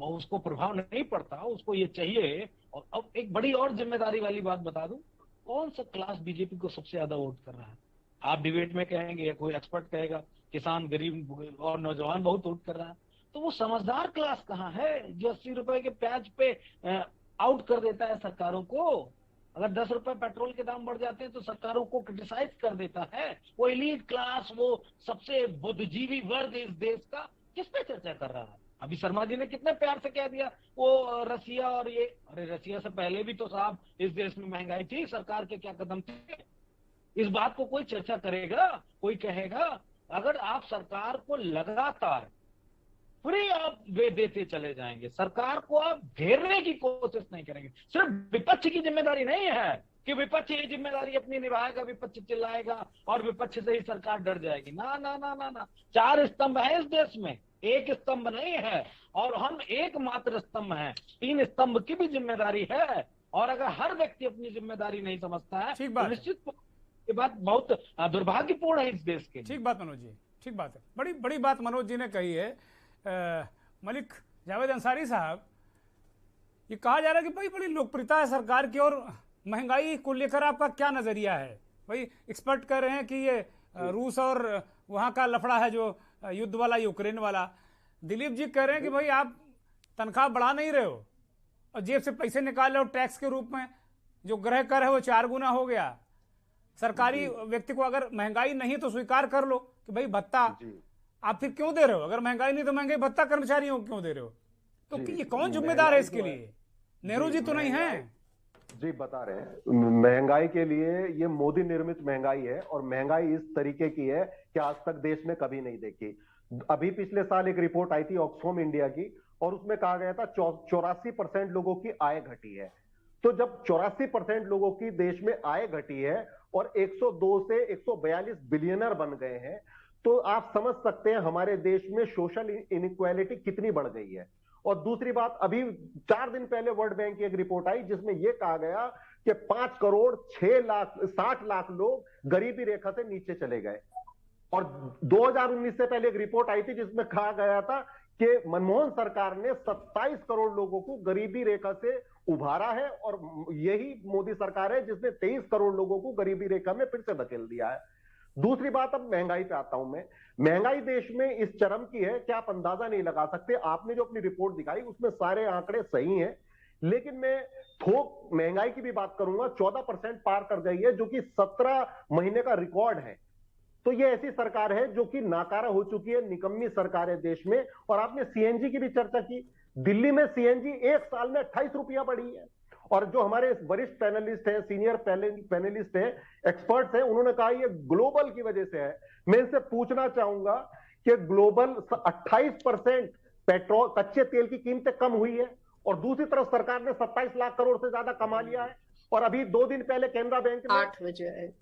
उसको प्रभाव नहीं पड़ता, उसको ये चाहिए। और अब एक बड़ी और जिम्मेदारी वाली बात बता दूं, कौन सा क्लास बीजेपी को सबसे ज्यादा वोट कर रहा है? आप डिबेट में कहेंगे या कोई एक्सपर्ट कहेगा किसान, गरीब और नौजवान बहुत वोट कर रहा है। तो वो समझदार क्लास कहाँ है जो 80 रुपए के प्याज पे आउट कर देता है सरकारों को? अगर 10 रुपए पेट्रोल के दाम बढ़ जाते हैं तो सरकारों को क्रिटिसाइज कर देता है। वो एलीट क्लास, वो सबसे बुद्धिजीवी वर्ग इस देश का किस पे चर्चा कर रहा है? अभी शर्मा जी ने कितने प्यार से कह दिया वो रसिया और ये, अरे रसिया से पहले भी तो साहब इस देश में महंगाई थी, सरकार के क्या कदम थे? इस बात को कोई चर्चा करेगा? कोई कहेगा? अगर आप सरकार को लगातार फ्री आप वे देते चले जाएंगे, सरकार को आप घेरने की कोशिश नहीं करेंगे। सिर्फ विपक्ष की जिम्मेदारी नहीं है कि विपक्ष ये जिम्मेदारी अपनी निभाएगा, विपक्ष चिल्लाएगा और विपक्ष से ही सरकार डर जाएगी। ना ना ना ना ना, 4 स्तंभ है इस देश में, एक स्तंभ नहीं है, और हम एकमात्र स्तंभ हैं। 3 स्तंभ की भी जिम्मेदारी है, और अगर हर व्यक्ति अपनी जिम्मेदारी नहीं समझता है तो निश्चित ये बात बहुत दुर्भाग्यपूर्ण है इस देश के। ठीक बात मनोज जी, ठीक बात है, बड़ी बड़ी बात मनोज जी ने कही है। मलिक जावेद अंसारी साहब, ये कहा जा रहा है कि भाई बड़ी लोकप्रियता है सरकार की, और महंगाई को लेकर आपका क्या नजरिया है? भाई एक्सपर्ट कह रहे हैं कि ये रूस और वहाँ का लफड़ा है जो युद्ध वाला, यूक्रेन वाला। दिलीप जी कह रहे हैं कि भाई आप तनख्वाह बढ़ा नहीं रहे हो और जेब से पैसे निकाल रहे हो टैक्स के रूप में, जो गृह कर है वो 4 गुना हो गया। सरकारी व्यक्ति को अगर महंगाई नहीं तो स्वीकार कर लो कि भाई भत्ता आप फिर क्यों दे रहे हो? अगर महंगाई नहीं तो महंगाई भत्ता कर्मचारियों को क्यों दे रहे हो? तो ये कौन जिम्मेदार है इसके लिए? नेहरू जी तो नहीं है? जी बता रहे हैं, महंगाई के लिए ये मोदी निर्मित महंगाई है, और महंगाई इस तरीके की है कि आज तक देश में कभी नहीं देखी। अभी पिछले साल एक रिपोर्ट आई थी ऑक्सफैम इंडिया की, और उसमें कहा गया था 84% लोगों की आय घटी है। तो जब 84% लोगों की देश में आय घटी है और 102 से 142 बिलियनर बन गए हैं, तो आप समझ सकते हैं हमारे देश में सोशल इनइक्वालिटी कितनी बढ़ गई है। और दूसरी बात, अभी 4 दिन पहले वर्ल्ड बैंक की एक रिपोर्ट आई जिसमें यह कहा गया कि 5 करोड़ 60 लाख लोग गरीबी रेखा से नीचे चले गए। और 2019 से पहले एक रिपोर्ट आई थी जिसमें कहा गया था कि मनमोहन सरकार ने 27 करोड़ लोगों को गरीबी रेखा से उभारा है, और यही मोदी सरकार है जिसने 23 करोड़ लोगों को गरीबी रेखा में फिर से धकेल दिया है। दूसरी बात, अब महंगाई पे आता हूं मैं। महंगाई देश में इस चरम की है कि आप अंदाजा नहीं लगा सकते। आपने जो अपनी रिपोर्ट दिखाई उसमें सारे आंकड़े सही हैं, लेकिन मैं थोक महंगाई की भी बात करूंगा। 14% पार कर गई है, जो कि 17 महीने का रिकॉर्ड है। तो ये ऐसी सरकार है जो कि नाकारा हो चुकी है, निकम्मी सरकार है देश में। और आपने सीएनजी की भी चर्चा की। दिल्ली में सीएनजी एक साल में 28 रुपया बढ़ी है। और जो हमारे वरिष्ठ पैनलिस्ट हैं, सीनियर पैनलिस्ट हैं, एक्सपर्ट्स हैं, उन्होंने कहा ये ग्लोबल की वजह से है। मैं इनसे पूछना चाहूंगा कि ग्लोबल 28% पेट्रोल कच्चे तेल की कीमतें कम हुई है, और दूसरी तरफ सरकार ने 27 लाख करोड़ से ज्यादा कमा लिया है। और अभी 2 दिन पहले केनरा बैंक ने 8 बजे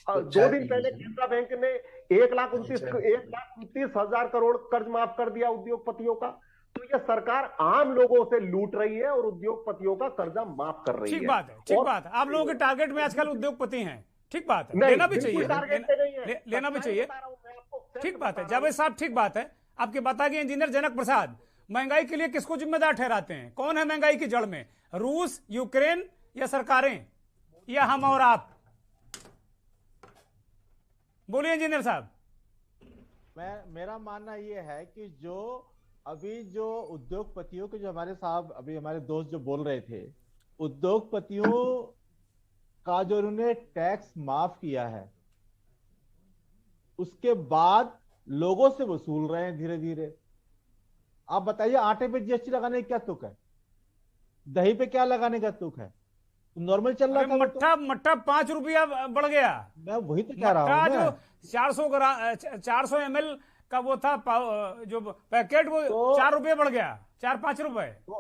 2 दिन पहले केनरा बैंक ने 1,29,000 करोड़ कर्ज माफ कर दिया उद्योगपतियों का। तो ये सरकार आम लोगों से लूट रही है और उद्योगपतियों का कर्जा माफ कर रही है। ठीक बात है, ठीक बात है। आप लोगों के टारगेट में आजकल उद्योगपति हैं, ठीक बात है, लेना भी चाहिए, लेना भी चाहिए, ठीक बात है। जावेद साहब, ठीक बात है। आपकी बात आ गई। इंजीनियर जनक प्रसाद, महंगाई के लिए किसको जिम्मेदार ठहराते हैं? कौन है महंगाई की जड़ में? रूस, यूक्रेन या सरकारें, या हम और आप? बोलिए इंजीनियर साहब। मेरा मानना ये है कि जो उद्योगपतियों के, जो हमारे साहब अभी हमारे दोस्त जो बोल रहे थे, उद्योगपतियों का जो उन्होंने टैक्स माफ किया है, उसके बाद लोगों से वसूल रहे हैं धीरे धीरे। आप बताइए, आटे पे जीएसटी लगाने का क्या तुक है? दही पे क्या लगाने का तुक है? नॉर्मल चल रहा था। मट्ठा 5 रुपया बढ़ गया। मैं वही तो कह रहा हूँ। जो 400 ml का वो था जो पैकेट, वो तो 4 रुपये बढ़ गया, 4-5 रुपए। तो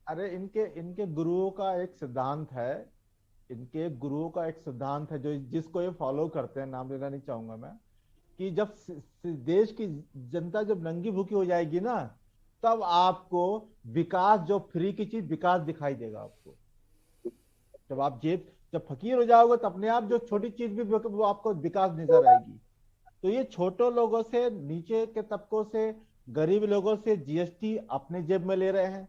अरे इनके गुरुओं का एक सिद्धांत है, इनके गुरुओं का एक सिद्धांत है जो जिसको ये फॉलो करते हैं, नाम लेना नहीं चाहूंगा मैं, कि जब देश की जनता जब नंगी भूखी हो जाएगी ना, तब आपको विकास, जो फ्री की चीज विकास दिखाई देगा आपको। जब आप जब फकीर हो जाओगे तो अपने आप जो छोटी चीज भी वो आपको विकास नजर आएगी। तो ये छोटे लोगों से, नीचे के तबकों से, गरीब लोगों से जीएसटी अपने जेब में ले रहे हैं,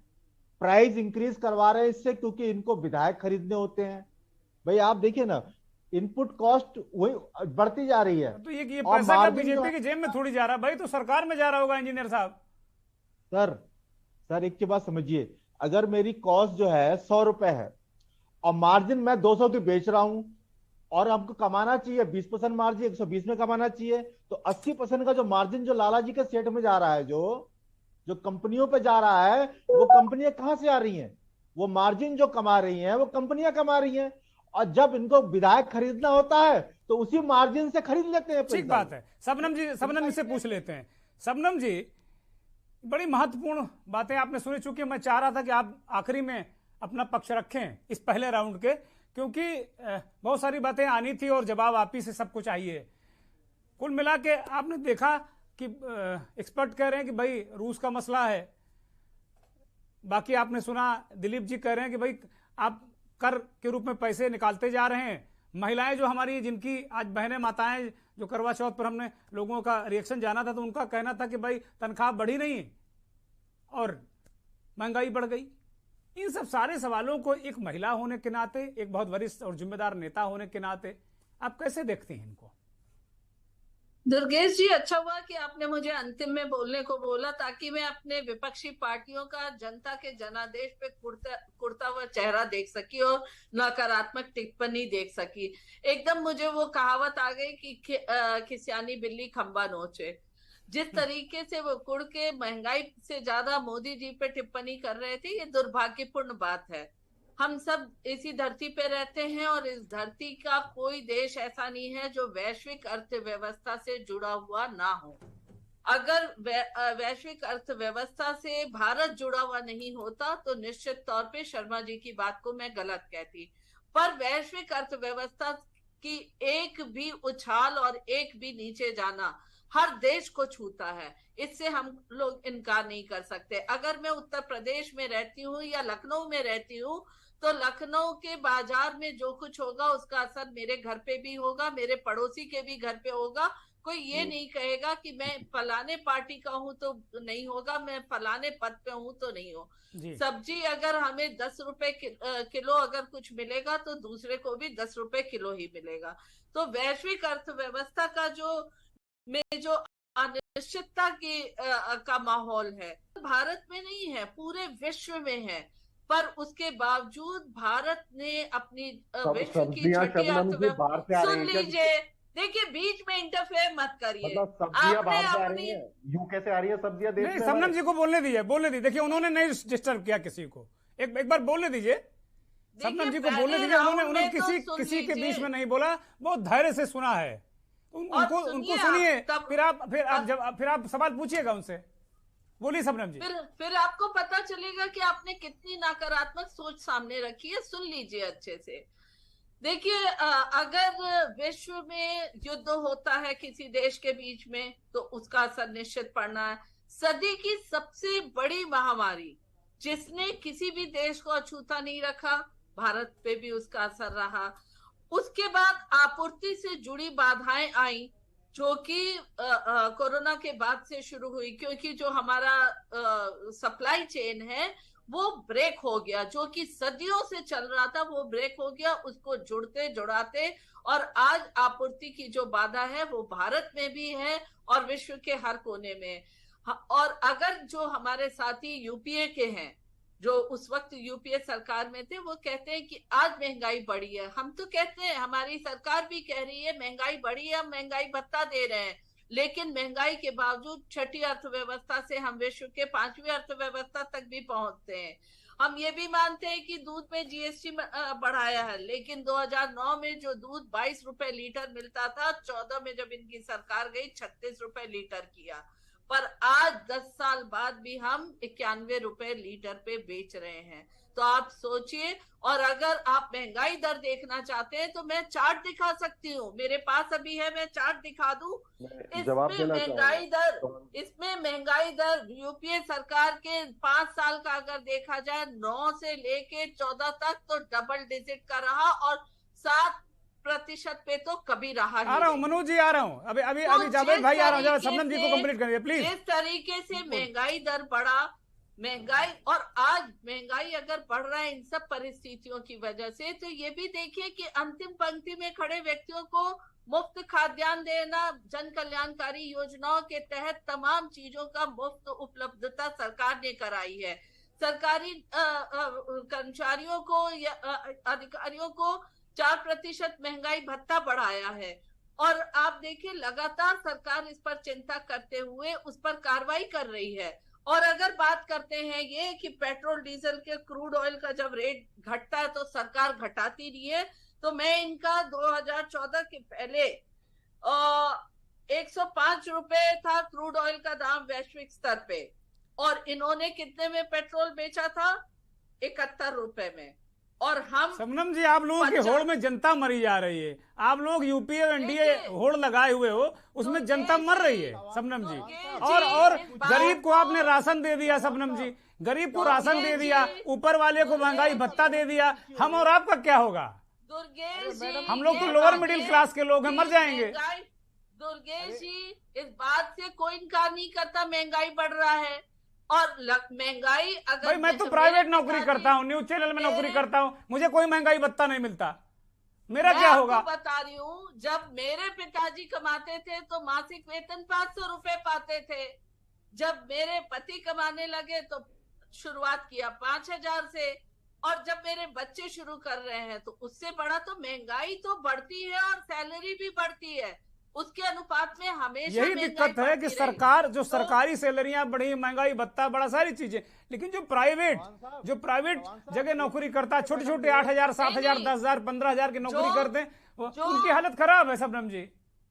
प्राइस इंक्रीज करवा रहे हैं इससे, क्योंकि इनको विधायक खरीदने होते हैं। भाई आप देखिए ना, इनपुट कॉस्ट वही बढ़ती जा रही है। तो ये पैसा क्या बीजेपी की जेब में थोड़ी जा रहा है भाई, तो सरकार में जा रहा होगा इंजीनियर साहब। सर एक की बात समझिए, अगर मेरी कॉस्ट जो है 100 रुपए है और मार्जिन मैं 200 की बेच रहा हूं, और हमको कमाना चाहिए 20% मार्जिन, 120 में कमाना चाहिए, तो 80% का जो मार्जिन जो लाला जी के सेट में जा रहा है, जो कंपनियों पे जा रहा है, वो कंपनियां कहां से आ रही हैं? वो मार्जिन जो कमा रही हैं वो कंपनियां कमा रही हैं। और जब इनको विधायक खरीदना होता है तो उसी मार्जिन से खरीद लेते हैं। ठीक बात है। शबनम जी से पूछ लेते हैं। शबनम जी, बड़ी महत्वपूर्ण बातें आपने सुनी, चुकी मैं चाह रहा था कि आप आखिरी में अपना पक्ष रखें इस पहले राउंड के, क्योंकि बहुत सारी बातें आनी थी और जवाब आप ही से सब कुछ चाहिए। कुल मिला के आपने देखा कि एक्सपर्ट कह रहे हैं कि भाई रूस का मसला है, बाकी आपने सुना दिलीप जी कह रहे हैं कि भाई आप कर के रूप में पैसे निकालते जा रहे हैं। महिलाएं जो हमारी, जिनकी आज बहनें माताएं, जो करवा चौथ पर हमने लोगों का रिएक्शन जाना था, तो उनका कहना था कि भाई तनख्वाह बढ़ी नहीं और महंगाई बढ़ गई। इन सब सारे सवालों को एक महिला होने के नाते, एक बहुत वरिष्ठ और जिम्मेदार नेता होने के नाते आप कैसे देखते हैं इनको? दुर्गेश जी, अच्छा हुआ कि आपने मुझे अंतिम में बोलने को बोला, ताकि मैं अपने विपक्षी पार्टियों का जनता के जनादेश पे कुर्ता हुआ चेहरा देख सकी और नकारात्मक टिप्पणी देख सकी। एकदम मुझे वो कहावत आ गई कि खिसियानी बिल्ली खंबा नोचे। जिस तरीके से वो कुड़ के महंगाई से ज्यादा मोदी जी पे टिप्पणी कर रहे थे, ये दुर्भाग्यपूर्ण बात है। हम सब इसी धरती पे रहते हैं और इस धरती का कोई देश ऐसा नहीं है जो वैश्विक अर्थव्यवस्था से जुड़ा हुआ ना हो। अगर वैश्विक अर्थव्यवस्था से भारत जुड़ा हुआ नहीं होता तो निश्चित तौर पे शर्मा जी की बात को मैं गलत कहती, पर वैश्विक अर्थव्यवस्था की एक भी उछाल और एक भी नीचे जाना हर देश को छूता है, इससे हम लोग इनकार नहीं कर सकते। अगर मैं उत्तर प्रदेश में रहती हूँ या लखनऊ में रहती हूँ, तो लखनऊ के बाजार में जो कुछ होगा उसका असर मेरे घर पे भी होगा, मेरे पड़ोसी के भी घर पे होगा। कोई ये नहीं कहेगा कि मैं फलाने पार्टी का हूं तो नहीं होगा, मैं फलाने पद पे हूं तो नहीं हो। सब्जी अगर हमें 10 रुपए किलो अगर कुछ मिलेगा तो दूसरे को भी 10 रुपए किलो ही मिलेगा। तो वैश्विक अर्थव्यवस्था का जो अनिश्चितता का माहौल है, भारत में नहीं है, पूरे विश्व में है। पर उसके बावजूद भारत ने अपनी विश्व की छठी अर्थव्यवस्था, सुन लीजिए, देखिए बीच में इंटरफेयर मत करिए। सब्जियां बाहर से आ रही हैं, यूके से आ रही है सब्जियां देश में। शबनम जी को बोलने दीजिए। देखिए उन्होंने नहीं डिस्टर्ब किया किसी को, एक बार बोलने दीजिए। शबनम जी को बोलने दीजिए, उन्होंने किसी के बीच में नहीं बोला, बहुत धैर्य से सुना है। उनको सुनिए, फिर आप सवाल पूछिएगा उनसे। बोलिए शबनम जी। फिर आपको पता चलेगा कि आपने कितनी नकारात्मक सोच सामने रखी है। सुन लीजिए अच्छे से। देखिए, अगर विश्व में युद्ध होता है किसी देश के बीच में तो उसका असर निश्चित पड़ना है। सदी की सबसे बड़ी महामारी जिसने किसी भी देश को अछूता नहीं रखा, भारत पे भी उसका असर रहा। उसके बाद आपूर्ति से जुड़ी बाधाएं आई जो कि कोरोना के बाद से शुरू हुई, क्योंकि जो हमारा सप्लाई चेन है वो ब्रेक हो गया, जो कि सदियों से चल रहा था वो ब्रेक हो गया। उसको जुड़ाते और आज आपूर्ति की जो बाधा है वो भारत में भी है और विश्व के हर कोने में। और अगर जो हमारे साथी यूपीए के हैं, जो उस वक्त यूपीए सरकार में थे, वो कहते हैं कि आज महंगाई बढ़ी है। हम तो कहते हैं, हमारी सरकार भी कह रही है महंगाई बढ़ी है, हम महंगाई भत्ता दे रहे हैं, लेकिन महंगाई के बावजूद छठी अर्थव्यवस्था से हम विश्व के 5वीं अर्थव्यवस्था तक भी पहुंचते हैं। हम ये भी मानते हैं कि दूध में जीएसटी बढ़ाया है, लेकिन 2009 में जो दूध 22 रुपए लीटर मिलता था, 14 में जब इनकी सरकार गई 36 रुपए लीटर किया। पर आज 10 साल बाद भी हम 91 रुपए लीटर पे बेच रहे हैं। तो आप सोचिए। और अगर आप महंगाई दर देखना चाहते हैं तो मैं चार्ट दिखा सकती हूँ, मेरे पास अभी है, मैं चार्ट दिखा दूं। इसमें महंगाई दर यूपीए सरकार के 5 साल का अगर देखा जाए, 9 से लेके 14 तक तो डबल डिजिट का रहा और 7% पे तो कभी रहा। आ रहा हूँ मनोज जी, आ रहा हूँ। अभी जावेद भाई आ रहा हूँ, शबनम जी को कंप्लीट करिए प्लीज। इस तरीके से महंगाई दर बढ़ा, महंगाई, और आज महंगाई अगर बढ़ रहा है इन सब परिस्थितियों की वजह से, तो ये भी देखिए कि अंतिम पंक्ति में खड़े व्यक्तियों को मुफ्त खाद्यान्न देना, जन कल्याणकारी योजनाओं के तहत तमाम चीजों का मुफ्त उपलब्धता सरकार ने कराई है। सरकारी कर्मचारियों को या अधिकारियों को 4% महंगाई भत्ता बढ़ाया है। और आप देखिए, लगातार सरकार इस पर चिंता करते हुए उस पर कार्रवाई कर रही है। और अगर बात करते हैं ये कि पेट्रोल डीजल के क्रूड ऑयल का जब रेट घटता है तो सरकार घटाती नहीं है, तो मैं इनका 2014 के पहले 105 रुपए था क्रूड ऑयल का दाम वैश्विक स्तर पे, और इन्होंने कितने में पेट्रोल बेचा था? 71 रुपए में। और हम शबनम जी, आप लोगों के होड़ में जनता मरी जा रही है। आप लोग यूपीए एनडीए होड़ लगाए हुए हो, उसमें जनता मर रही है शबनम जी। और गरीब को आपने राशन दे दिया शबनम जी, गरीब को राशन दे दिया, ऊपर वाले को महंगाई भत्ता दे दिया। हम और आपका क्या होगा? हम लोग तो लोअर मिडिल क्लास के लोग हैं, मर जाएंगे। दुर्गेश जी, इस बात से कोई इनकार नहीं करता महंगाई बढ़ रहा है। और महंगाई अगर भाई, मैं तो प्राइवेट नौकरी करता हूँ, न्यूज चैनल में नौकरी करता हूँ, मुझे कोई महंगाई भत्ता नहीं मिलता, मेरा क्या होगा? बता रही हूँ, जब मेरे पिताजी कमाते थे तो मासिक वेतन 500 रुपए पाते थे। जब मेरे पति कमाने लगे तो शुरुआत किया 5000 से, और जब मेरे बच्चे शुरू कर रहे हैं तो उससे बढ़ा। तो महंगाई तो बढ़ती है और सैलरी भी बढ़ती है, उसके अनुपात में हमेशा यही दिक्कत है कि सरकार जो सरकारी सैलरियां बढ़ी, महंगाई भत्ता बड़ा, सारी चीजें, लेकिन जो प्राइवेट जगह नौकरी करता है, छोटे छोटे 8000, 7000, 10000, 15000 की नौकरी करते हैं, उनकी हालत खराब है शबनम जी।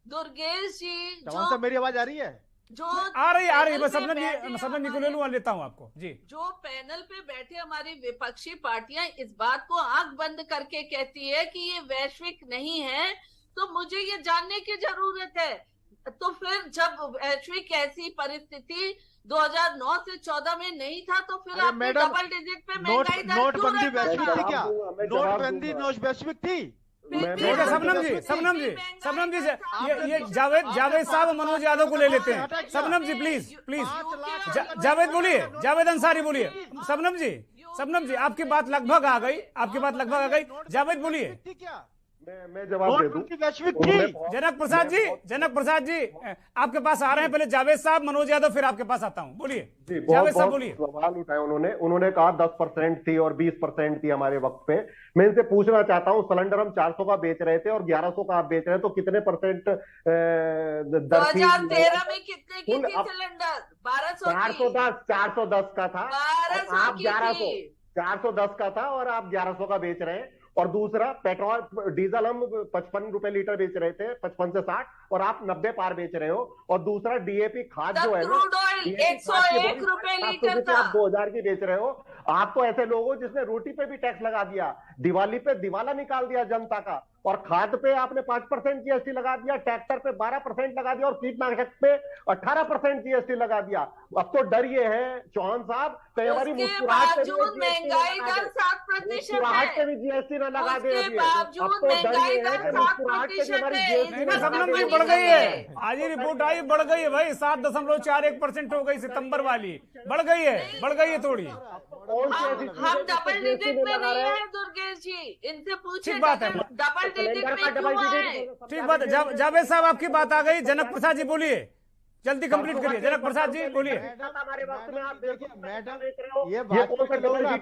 दुर्गेश जी, जो मेरी आवाज आ रही है? जो आ रही है, शबनम जी को ले लूं, लेता हूं आपको जी। जो पैनल पे बैठे हमारी विपक्षी पार्टियां इस बात को आंख बंद करके कहती है कि ये वैश्विक नहीं है, तो मुझे ये जानने की जरूरत है तो फिर जब वैश्विक ऐसी परिस्थिति 2009 से 14 में नहीं था तो फिर आपने डबल डिजिट पे महंगाई दर नोटबंदी वैश्विक थी क्या? नोटबंदी वैश्विक थी? सबनम जी ये जावेद साहब मनोज यादव को ले लेते हैं। सबनम जी प्लीज जावेद बोलिए, जावेद अंसारी बोलिए। सबनम जी आपकी बात लगभग आ गई, जावेद बोलिए। मैं जवाब दे दूं। जनक प्रसाद जी आपके पास आ रहे हैं। पहले जावेद साहब, मनोज यादव, फिर आपके पास आता हूं। बोलिए जावेद साहब, बोलिए। सवाल उठाए उन्होंने कहा 10% थी और 20% थी हमारे वक्त पे। मैं इनसे पूछना चाहता हूं, सिलेंडर हम 400 का बेच रहे थे और 1100 का आप बेच रहे हैं, तो कितने परसेंट 2013 में कितने की थी सिलेंडर? 410 का था, आप 410 का था और आप 1100 का बेच रहे हैं। और दूसरा, पेट्रोल डीजल हम 55 रुपए लीटर बेच रहे थे, 55 से 60, और आप 90 पार बेच रहे हो। और दूसरा, डीएपी खाद जो है ना, 101 रुपए लीटर था, आप 2000 की बेच रहे हो। आप तो ऐसे लोग हो जिसने रोटी पे भी टैक्स लगा दिया, दिवाली पे दिवाला निकाल दिया जनता का, और खाद पे आपने 5% जीएसटी लगा दिया, ट्रैक्टर पे 12% लगा दिया, और कीटनाशक पे 18% जीएसटी लगा दिया। अब तो डर ये है चौहान साहब, कई बार मुस्कुराहट पे भी जीएसटी न लगा दे। सबनम जी बढ़ गई है, आज ही रिपोर्ट आई, बढ़ गई है भाई, 7.41% हो गई सितंबर वाली, बढ़ गई है थोड़ी। हम डबल डिजिट में नहीं है दुर्गेश जी, इनसे पूछिए। ठीक बात है, डबल डिजिट में क्यों है? ठीक बात है। जावेद साहब आपकी बात आ गई। जनक प्रसाद जी बोलिए, जल्दी कंप्लीट करिए। जनक प्रसाद जी बोलिए। हमारे वक्त में आप देखिए मैडम,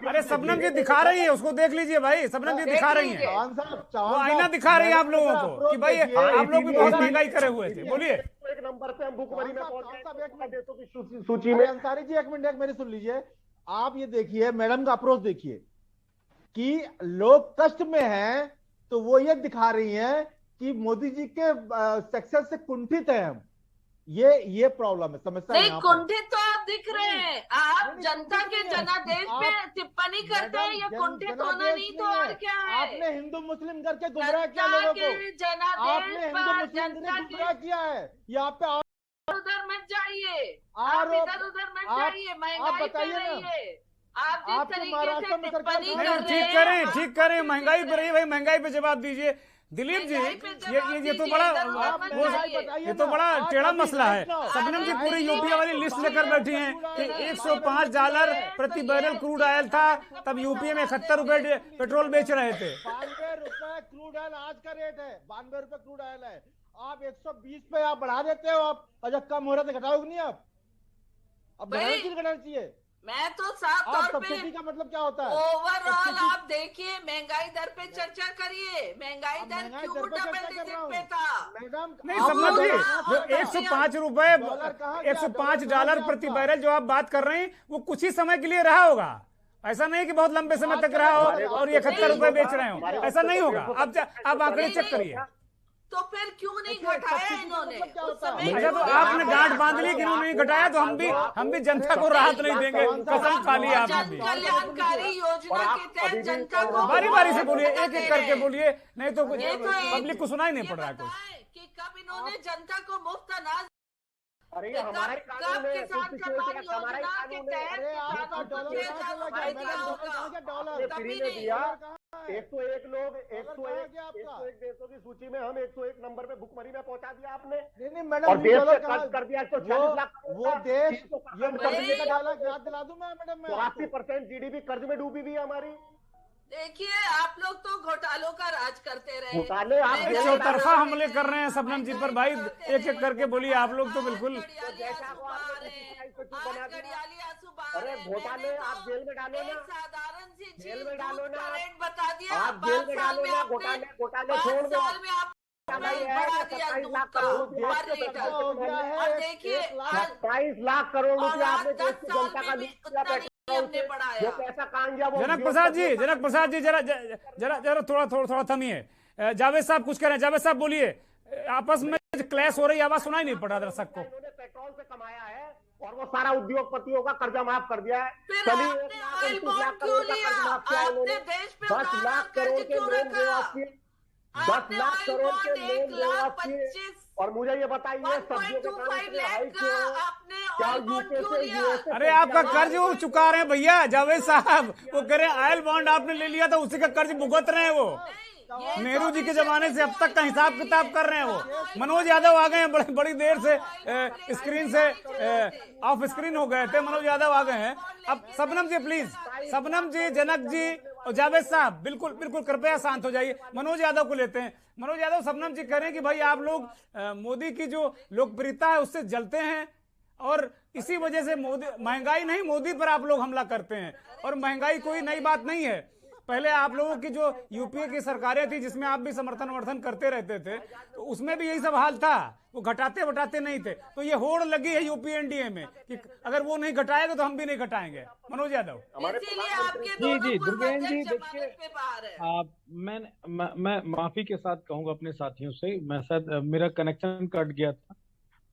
अरे सबनम जी दिखा रही है, उसको देख लीजिए भाई। सबनम जी दिखा रही है, वो आईना दिखा रही है आप लोगों को कि भाई आप लोग भी बहुत महंगाई करे हुए थे। बोलिए। एक नंबर पे हम भुखमरी में पहुंचे देशों की सूची में। अंसारी जी एक मिनट मेरी सुन लीजिए। आप ये देखिए, मैडम का अप्रोच देखिए कि लोग कष्ट में हैं, तो वो ये दिखा रही हैं कि मोदी जी के सक्सेस से कुंठित है हम। ये प्रॉब्लम है, समस्या नहीं। कुंठित तो आप दिख रहे हैं, आप जनता के जनादेश पे टिप्पणी करते हैं, ये कुंठित होना नहीं तो और क्या है? आपने हिंदू मुस्लिम करके गुमराह किया लोगों को, आपने हिंदू मुस्लिम गुमराह किया है। यहाँ पे उधर मत जाइए, आप इधर उधर मत जाइए, महंगाई पे रहिए। आप जिस तरीके से टिप्पणी कर रहे हैं, ठीक करें, महंगाई पे रही भाई, महंगाई पे जवाब दीजिए। दिलीप जी, ये तो बड़ा टेढ़ा मसला है। सबनम जी पूरी यूपी वाली लिस्ट लेकर बैठी हैं कि $105 प्रति बैरल क्रूड ऑयल था, तब यूपी में 71 रुपए पेट्रोल बेच रहे थे। 92 रुपए क्रूड ऑयल आज का रेट है, 92 रुपए क्रूड ऑयल है। आप 120 पे आप बढ़ा देते हो, आप अच्छा कम हो रहा है तो घटाओगे नहीं? आप अब घटाना चाहिए। मैं तो साफ तौर पे, सब्सिडी का मतलब क्या होता है? ओवरऑल आप देखिए, महंगाई दर पे चर्चा करिए। महंगाई दर क्यों डबल डिजिट पे था? नहीं सबनम जी, जो $105 प्रति बैरल जो आप बात कर रहे हैं, वो कुछ ही समय के लिए रहा होगा। ऐसा नहीं कि बहुत लंबे समय तक रहा हो और 71 रुपए बेच रहे हो, ऐसा नहीं होगा। आप आंकड़े चेक करिए। तो फिर क्यों नहीं घटाया इन्होंने? अच्छा, तो आपने गांठ बांध ली कि इन्होंने नहीं घटाया, तो हम भी जनता को राहत नहीं देंगे। कसम खा ली आपने भी। कल्याणकारी योजना के तहत जनता को बारी बारी से बोलिए, एक एक करके बोलिए, नहीं तो पब्लिक को सुनाई नहीं पड़ रहा है कुछ। कि कब इन्होंने जनता को मुफ्त अनाज, अरे हमारा किसान सम्मान योजना के तहत एक देशों की सूची में हम 101 नंबर पे भुखमरी में पहुंचा दिया आपने। नहीं मैडम, और देश से खर्च कर दिया 140 लाख। वो देश का डायलॉग याद दिला दूं मैं मैडम। 84% जीडीपी कर्ज में डूबी हुई है हमारी। देखिए, आप लोग तो घोटालों का राज करते रहे। घोटाले आप चौतरफा हमले कर रहे हैं सबनम जी पर भाई, एक एक करके बोलिए। आप लोग तो बिल्कुल अरे घोटाले आप जेल में डालो ना, साधारण सी जेल में डालो ना, रेट बता दिया आप जेल में डालो ना। घोटाले छोड़ दो। 27 लाख करोड़ देखिए, 27 लाख करोड़ रुपया आपने देश की जनता का जो पैसा कांड गया वो। जनक प्रसाद जी जरा थोड़ा थमिए। जावेद साहब कुछ कह रहे हैं। जावेद साहब बोलिए, आपस में क्लैश हो रही, आवाज सुनाई नहीं पड़ रहा दर्शक को। पेट्रोल से कमाया है और वो सारा उद्योगपतियों का कर्जा माफ कर दिया है। चलिए, 1 लाख करोड़ का कर्ज माफ किया इन्होंने, 10 लाख करोड़ के लोन माफ किए। 10 लाख करोड़ के लोन देवासी, और मुझे ये बताइए सब्जियों के हाई क्यों, क्या यूपी से यूएसए? अरे आपका कर्ज वो चुका रहे हैं भैया जावेद साहब, वो कह रहे हैं ऑयल बॉन्ड आपने ले लिया था उसी का कर्ज भुगत रहे हैं वो, नेहरू जी के जमाने से अब तक का हिसाब किताब कर रहे हैं वो। मनोज यादव आ गए हैं, बड़ी देर से स्क्रीन से ऑफ स्क्रीन हो गए थे, मनोज यादव आ गए हैं। अब शबनम जी प्लीज, शबनम जी, जनक जी और जावेद साहब बिल्कुल बिल्कुल कृपया शांत हो जाइए। मनोज यादव को लेते हैं। मनोज यादव, शबनम जी कह रहे हैं कि भाई आप लोग मोदी की जो लोकप्रियता है उससे जलते हैं और इसी वजह से मोदी, महंगाई नहीं मोदी पर आप लोग हमला करते हैं, और महंगाई कोई नई बात नहीं है। पहले आप लोगों की जो यूपीए की सरकारें थी जिसमें आप भी समर्थन करते रहते थे, तो उसमें भी यही सब हाल था, वो घटाते बटाते नहीं थे। तो ये होड़ लगी है यूपी एनडीए में कि अगर वो नहीं घटाएगा तो हम भी नहीं घटाएंगे। मनोज यादव जी दुर्गेंद्र जी, देखिए मैं माफी के साथ कहूंगा अपने साथियों से, मैं शायद मेरा कनेक्शन कट गया था,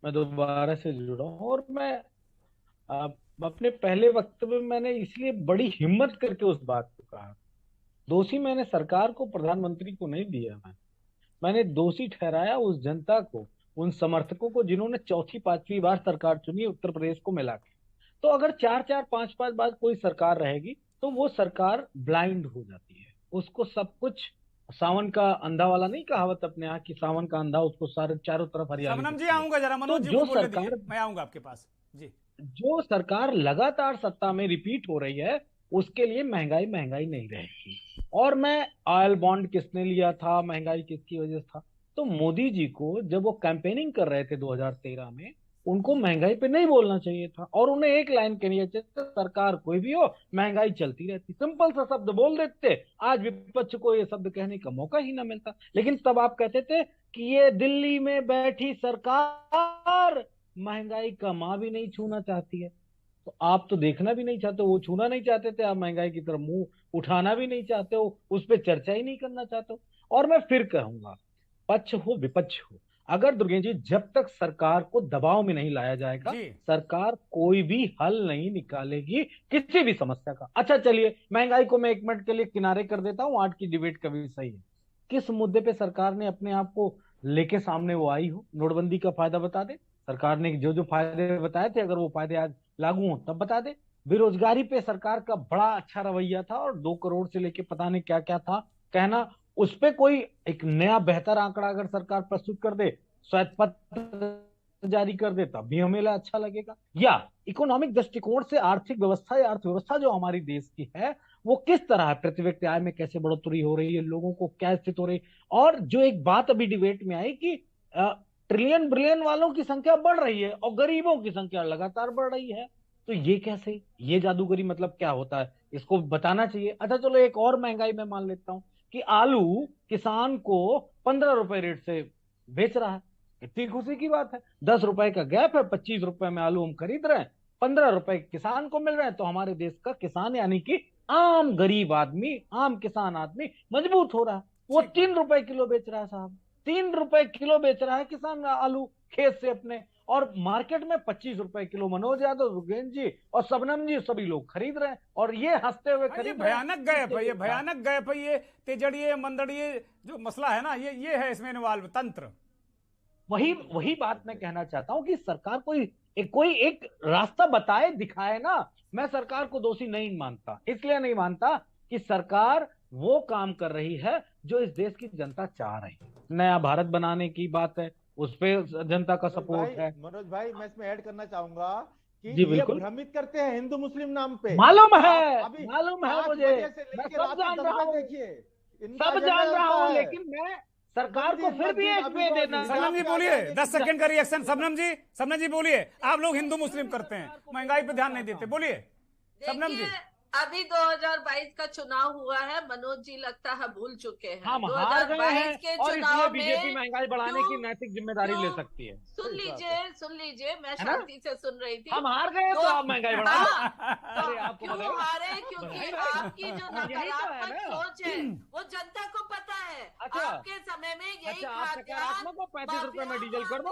मैं दोबारा से जुड़ा हूँ। और मैं अपने पहले वक्तव्य में मैंने इसलिए बड़ी हिम्मत करके उस बात को कहा, दोषी मैंने सरकार को, प्रधानमंत्री को नहीं दिया, मैंने दोषी ठहराया उस जनता को, उन समर्थकों को जिन्होंने चौथी पांचवी बार सरकार चुनी उत्तर प्रदेश को मिला के। तो अगर 4-4, 5-5 बार कोई सरकार रहेगी तो वो सरकार ब्लाइंड हो जाती है, उसको सब कुछ, सावन का अंधा वाला नहीं कहावत अपने यहाँ की, सावन का अंधा उसको सारे चारों तरफ हरियाली। शबनम जी आऊंगा जरा, मनोज जी को बोलने दीजिए, मैं आऊंगा आपके पास जी। जो सरकार लगातार सत्ता में रिपीट हो रही है उसके लिए महंगाई नहीं रहेगी। और मैं ऑयल बॉन्ड किसने लिया था, महंगाई किसकी वजह से था, तो मोदी जी को जब वो कैंपेनिंग कर रहे थे 2013 में, उनको महंगाई पे नहीं बोलना चाहिए था, और उन्हें एक लाइन कहनी चाहिए, सरकार कोई भी हो महंगाई चलती रहती, सिंपल सा शब्द बोल देते। आज विपक्ष को ये शब्द कहने का मौका ही ना मिलता, लेकिन तब आप कहते थे कि ये दिल्ली में बैठी सरकार महंगाई का माँ भी नहीं छूना चाहती है। तो आप तो देखना भी नहीं चाहते, वो छूना नहीं चाहते थे, आप महंगाई की तरफ मुंह उठाना भी नहीं चाहते हो, उस पर चर्चा ही नहीं करना चाहते हो। और मैं फिर कहूंगा, पक्ष हो विपक्ष हो, अगर दुर्गेंद्र जी जब तक सरकार को दबाव में नहीं लाया जाएगा, सरकार कोई भी हल नहीं निकालेगी किसी भी समस्या का। अच्छा चलिए, महंगाई को मैं 1 मिनट के लिए किनारे कर देता हूं, आज की डिबेट का विषय है किस मुद्दे पे सरकार ने अपने आप को लेके सामने वो आई हो। नोटबंदी का फायदा बता दे, सरकार ने जो जो फायदे बताए थे, अगर वो फायदे आज लागू हो तब बता दे। बेरोजगारी पे सरकार का बड़ा अच्छा रवैया था, और 2 करोड़ से लेके पता नहीं क्या क्या था कहना, उस पे कोई एक नया बेहतर आंकड़ा अगर सरकार प्रस्तुत कर दे, श्वेत पत्र जारी कर दे, तब भी हमें अच्छा लगेगा। या इकोनॉमिक दृष्टिकोण से आर्थिक व्यवस्था या अर्थव्यवस्था जो हमारी देश की है वो किस तरह है, प्रति व्यक्ति आय में कैसे बढ़ोतरी हो रही है, लोगों को क्या स्थिति हो रही है। और जो एक बात अभी डिबेट में आई कि ट्रिलियन बिलियन वालों की संख्या बढ़ रही है और गरीबों की संख्या लगातार बढ़ रही है, तो ये कैसे, ये जादूगरी मतलब क्या होता है, इसको बताना चाहिए। अच्छा चलो, एक और महंगाई में मान लेता हूं कि आलू किसान को 15 रुपए रेट से बेच रहा है, कितनी खुशी की बात है। 10 रुपए का गैप है, 25 रुपए में आलू हम खरीद रहे हैं, 15 रुपए किसान को मिल रहे हैं। तो हमारे देश का किसान यानी कि आम गरीब आदमी, आम किसान आदमी मजबूत हो रहा है। वो 3 रुपए किलो बेच रहा है साहब, 3 रुपए किलो बेच रहा है किसान आलू खेत से अपने, और मार्केट में 25 रुपए किलो। मनोज यादव, रुगेन जी और शबनम जी सभी लोग खरीद रहे हैं, और ये हंसते हुए खरीद रहे हैं। भयानक गैप है, ये भयानक गैप है, ये तेजड़िए मंदड़िए जो मसला है ना, ये है इसमें इन्वॉल्व तंत्र। वही बात मैं कहना चाहता हूं कि सरकार कोई एक रास्ता बताए, दिखाए ना। मैं सरकार को दोषी नहीं मानता, इसलिए नहीं मानता कि सरकार वो काम कर रही है जो इस देश की जनता चाह रही है। नया भारत बनाने की बात है, उस पे जनता का सपोर्ट है। मनोज भाई, मैं इसमें ऐड करना चाहूंगा कि जी ये भ्रमित करते हैं हिंदू मुस्लिम नाम पे। मालूम है मुझे, मैं सब जान रहा हूँ, सब जान रहा हूँ, लेकिन मैं सरकार को फिर भी एक वे देना। शबनम जी बोलिए, 10 सेकंड का रिएक्शन। शबनम जी बोलिए, आप लोग हिंदू मुस्लिम करते हैं, महंगाई पे ध्यान नहीं देते, बोलिए शबनम जी। अभी 2022 का चुनाव हुआ है, मनोज जी लगता है भूल चुके हैं। हम हार गए हैं के और इसलिए बीजेपी महंगाई बढ़ाने की नैतिक जिम्मेदारी ले सकती है। सुन लीजिए, मैं शांति से सुन रही थी। हम हार गए तो आप महंगाई बढ़ा। क्यों हारे? क्योंकि आपकी जो नकारात्मक सोच है वो जनता को पता है। आपके समय में यही 35 रुपए में डीजल कर दो।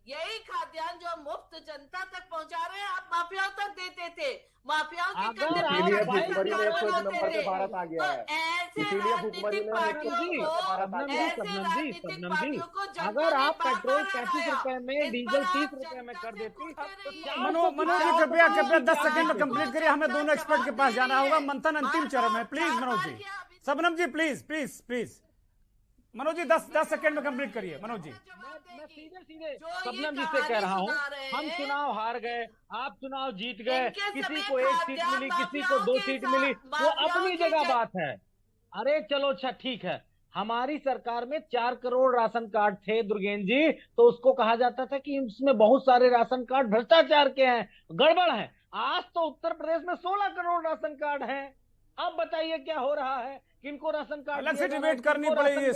यही खाद्यान्न जो मुफ्त जनता तक पहुंचा रहे हैं आप माफियाओं तक देते थे, माफियाओं के कंधे इसीलिए भुखमरी में 101 नंबर पे भारत आ गया है। इसीलिए भुखमरी में 101 पार्टियों को अगर आप पेट्रोल 35 रुपए में, डीजल 30 रुपए में कर देती तो मनोज जी कृपया 10 सेकंड में कंप्लीट करिए, हमें दोनों एक्सपर्ट के पास जाना होगा, मंथन अंतिम चरण में। Please Manoj ji, Shabnam ji please please please, Manoj ji 10 second में कंप्लीट करिए। मनोज जी, मैं सीधे शबनम जी से कह रहा हूँ, हम चुनाव हार गए, आप चुनाव जीत गए, किसी को 1 सीट मिली, किसी को 2 सीट मिली, वो अपनी जगह बात है। अरे चलो अच्छा ठीक है, हमारी सरकार में 4 करोड़ राशन कार्ड थे दुर्गेन जी, तो उसको कहा जाता था कि इसमें बहुत सारे राशन कार्ड भ्रष्टाचार के हैं, गड़बड़ है। आज तो उत्तर प्रदेश में 16 करोड़ राशन कार्ड हैं। अब बताइए क्या हो रहा है, किनको राशन कार्ड अलग से डिबेट करनी पड़ेगी,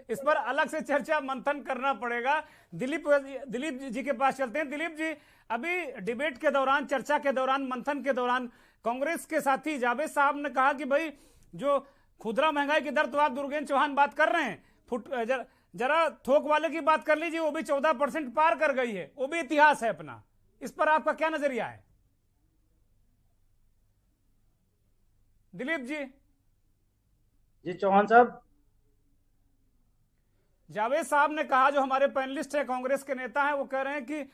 इस पर अलग से चर्चा मंथन करना पड़ेगा। दिलीप जी के पास चलते हैं। दिलीप जी, अभी डिबेट के दौरान, चर्चा के दौरान, मंथन के दौरान कांग्रेस के साथी जावेद साहब ने कहा कि भाई जो खुदरा महंगाई की दर, तो आप दुर्गेन चौहान बात कर रहे हैं, जरा थोक वाले की बात कर लीजिए, वो भी 14% पार कर गई है, वो भी इतिहास है अपना। इस पर आपका क्या नजरिया है दिलीप जी? जी चौहान साहब, जावेद साहब ने कहा, जो हमारे पैनलिस्ट है, कांग्रेस के नेता हैं, वो कह रहे हैं कि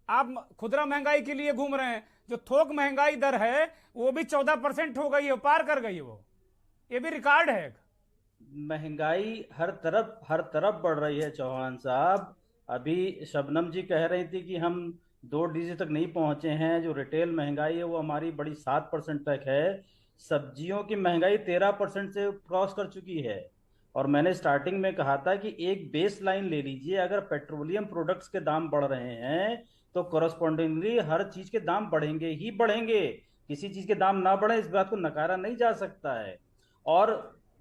आप खुदरा महंगाई के लिए घूम रहे हैं, जो थोक महंगाई दर है वो भी 14% हो गई है, पार कर गई है, वो ये भी रिकॉर्ड है। महंगाई हर तरफ बढ़ रही है चौहान साहब। अभी शबनम जी कह रही थी कि हम 2 डिजिट तक नहीं पहुंचे हैं, जो रिटेल महंगाई है वो हमारी बड़ी 7% तक है। सब्जियों की महंगाई 13% से क्रॉस कर चुकी है। और मैंने स्टार्टिंग में कहा था कि एक बेस लाइन ले लीजिए, अगर पेट्रोलियम प्रोडक्ट्स के दाम बढ़ रहे हैं तो कॉरस्पॉन्डिंगली हर चीज के दाम बढ़ेंगे ही बढ़ेंगे। किसी चीज के दाम ना बढ़े, इस बात को नकारा नहीं जा सकता है। और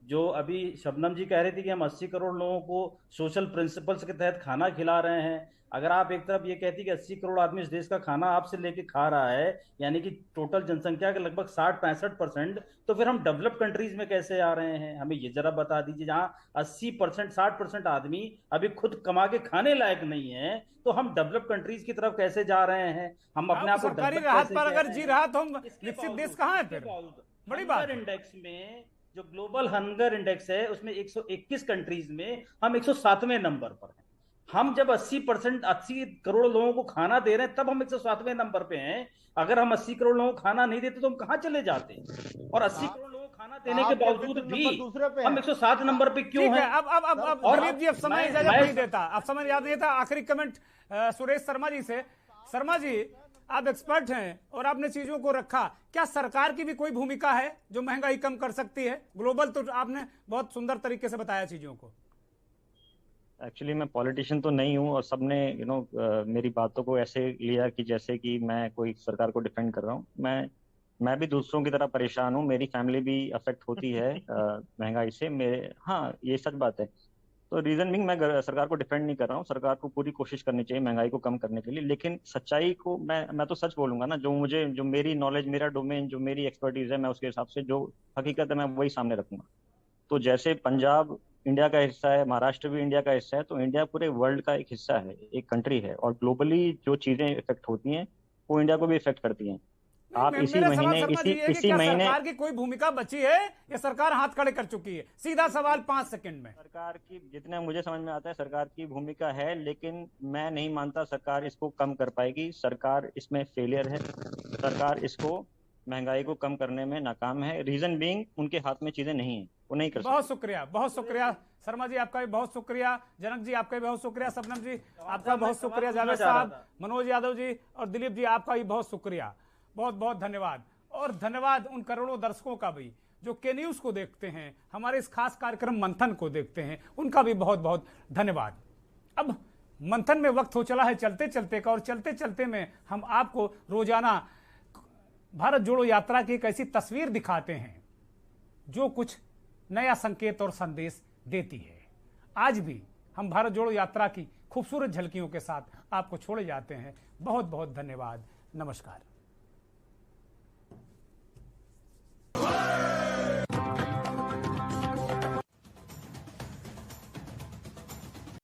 जो अभी शबनम जी कह रही थी कि हम 80 करोड़ लोगों को सोशल प्रिंसिपल्स के तहत खाना खिला रहे हैं, अगर आप एक तरफ ये कहती कि 80 करोड़ आदमी इस देश का खाना आपसे लेके खा रहा है, यानी कि टोटल जनसंख्या के लगभग 60-65%, तो फिर हम डेवलप्ड कंट्रीज में कैसे आ रहे हैं? हमें ये जरा बता दीजिए। जहां 80% 60% आदमी अभी खुद कमा के खाने लायक नहीं है, तो हम डेवलप्ड कंट्रीज की तरफ कैसे जा रहे हैं? हम अपने आप को सरकारी राहत पर अगर जी रहा तो हम विकसित देश कहाँ है? फिर बड़ी बात, इंडेक्स में जो ग्लोबल हंगर इंडेक्स है उसमें 121 कंट्रीज में हम 107वें नंबर पर हैं। हम जब 80 करोड़ लोगों को खाना दे रहे हैं तब हम 107वें नंबर पे हैं। अगर हम 80 करोड़ लोगों को खाना नहीं देते तो हम कहाँ चले जाते? और 80 करोड़ लोगों को खाना देने के बावजूद भी हम 107 नंबर पे क्यों हैं? अब दिलीप जी, अब समय इजाजत नहीं देता, अब समय याद नहीं देता। आखिरी कमेंट सुरेश शर्मा जी से। शर्मा जी, आप एक्सपर्ट हैं और आपने चीजों को रखा, क्या सरकार की भी कोई भूमिका है जो महंगाई कम कर सकती है? ग्लोबल तो आपने बहुत सुंदर तरीके से बताया चीजों को। एक्चुअली मैं पॉलिटिशियन तो नहीं हूँ, और सबने मेरी बातों को ऐसे लिया कि जैसे कि मैं कोई सरकार को डिफेंड कर रहा हूँ। मैं भी दूसरों की तरह परेशान हूँ, मेरी फैमिली भी अफेक्ट होती है महंगाई से। हाँ, ये सच बात है। तो रीजन बिंग, मैं सरकार को डिफेंड नहीं कर रहा हूँ, सरकार को पूरी कोशिश करनी चाहिए महंगाई को कम करने के लिए, लेकिन सच्चाई को मैं तो सच बोलूंगा ना। जो मेरी नॉलेज, मेरा डोमेन, जो मेरी एक्सपर्टीज है, मैं उसके हिसाब से जो हकीकत है मैं वही सामने रखूंगा। तो जैसे पंजाब इंडिया का हिस्सा है, महाराष्ट्र भी इंडिया का हिस्सा है, तो इंडिया पूरे वर्ल्ड का एक हिस्सा है, एक कंट्री है, और ग्लोबली जो चीजें इफेक्ट होती हैं वो इंडिया को भी इफेक्ट करती हैं। आप इसी महीने सरकार की कोई भूमिका बची है या सरकार हाथ खड़े कर चुकी है? सीधा सवाल 5 सेकंड में। सरकार की, जितने मुझे समझ में आता है, सरकार की भूमिका है, लेकिन मैं नहीं मानता सरकार इसको कम कर पाएगी। सरकार इसमें फेलियर है, सरकार इसको महंगाई को कम करने में नाकाम है। रीजन बीइंग, उनके हाथ में चीजें नहीं है, वो नहीं कर सकते। बहुत शुक्रिया शर्मा जी, आपका भी बहुत शुक्रिया। जनक जी, आपका भी बहुत शुक्रिया। शबनम जी, आपका बहुत शुक्रिया। जावेद साहब, मनोज यादव जी और दिलीप जी, आपका भी बहुत शुक्रिया। बहुत बहुत धन्यवाद। और धन्यवाद उन करोड़ों दर्शकों का भी जो के न्यूज को देखते हैं, हमारे इस खास कार्यक्रम मंथन को देखते हैं, उनका भी बहुत बहुत धन्यवाद। अब मंथन में वक्त हो चला है चलते चलते का, और चलते चलते में हम आपको रोजाना भारत जोड़ो यात्रा की एक ऐसी तस्वीर दिखाते हैं जो कुछ नया संकेत और संदेश देती है। आज भी हम भारत जोड़ो यात्रा की खूबसूरत झलकियों के साथ आपको छोड़े जाते हैं। बहुत बहुत धन्यवाद। नमस्कार।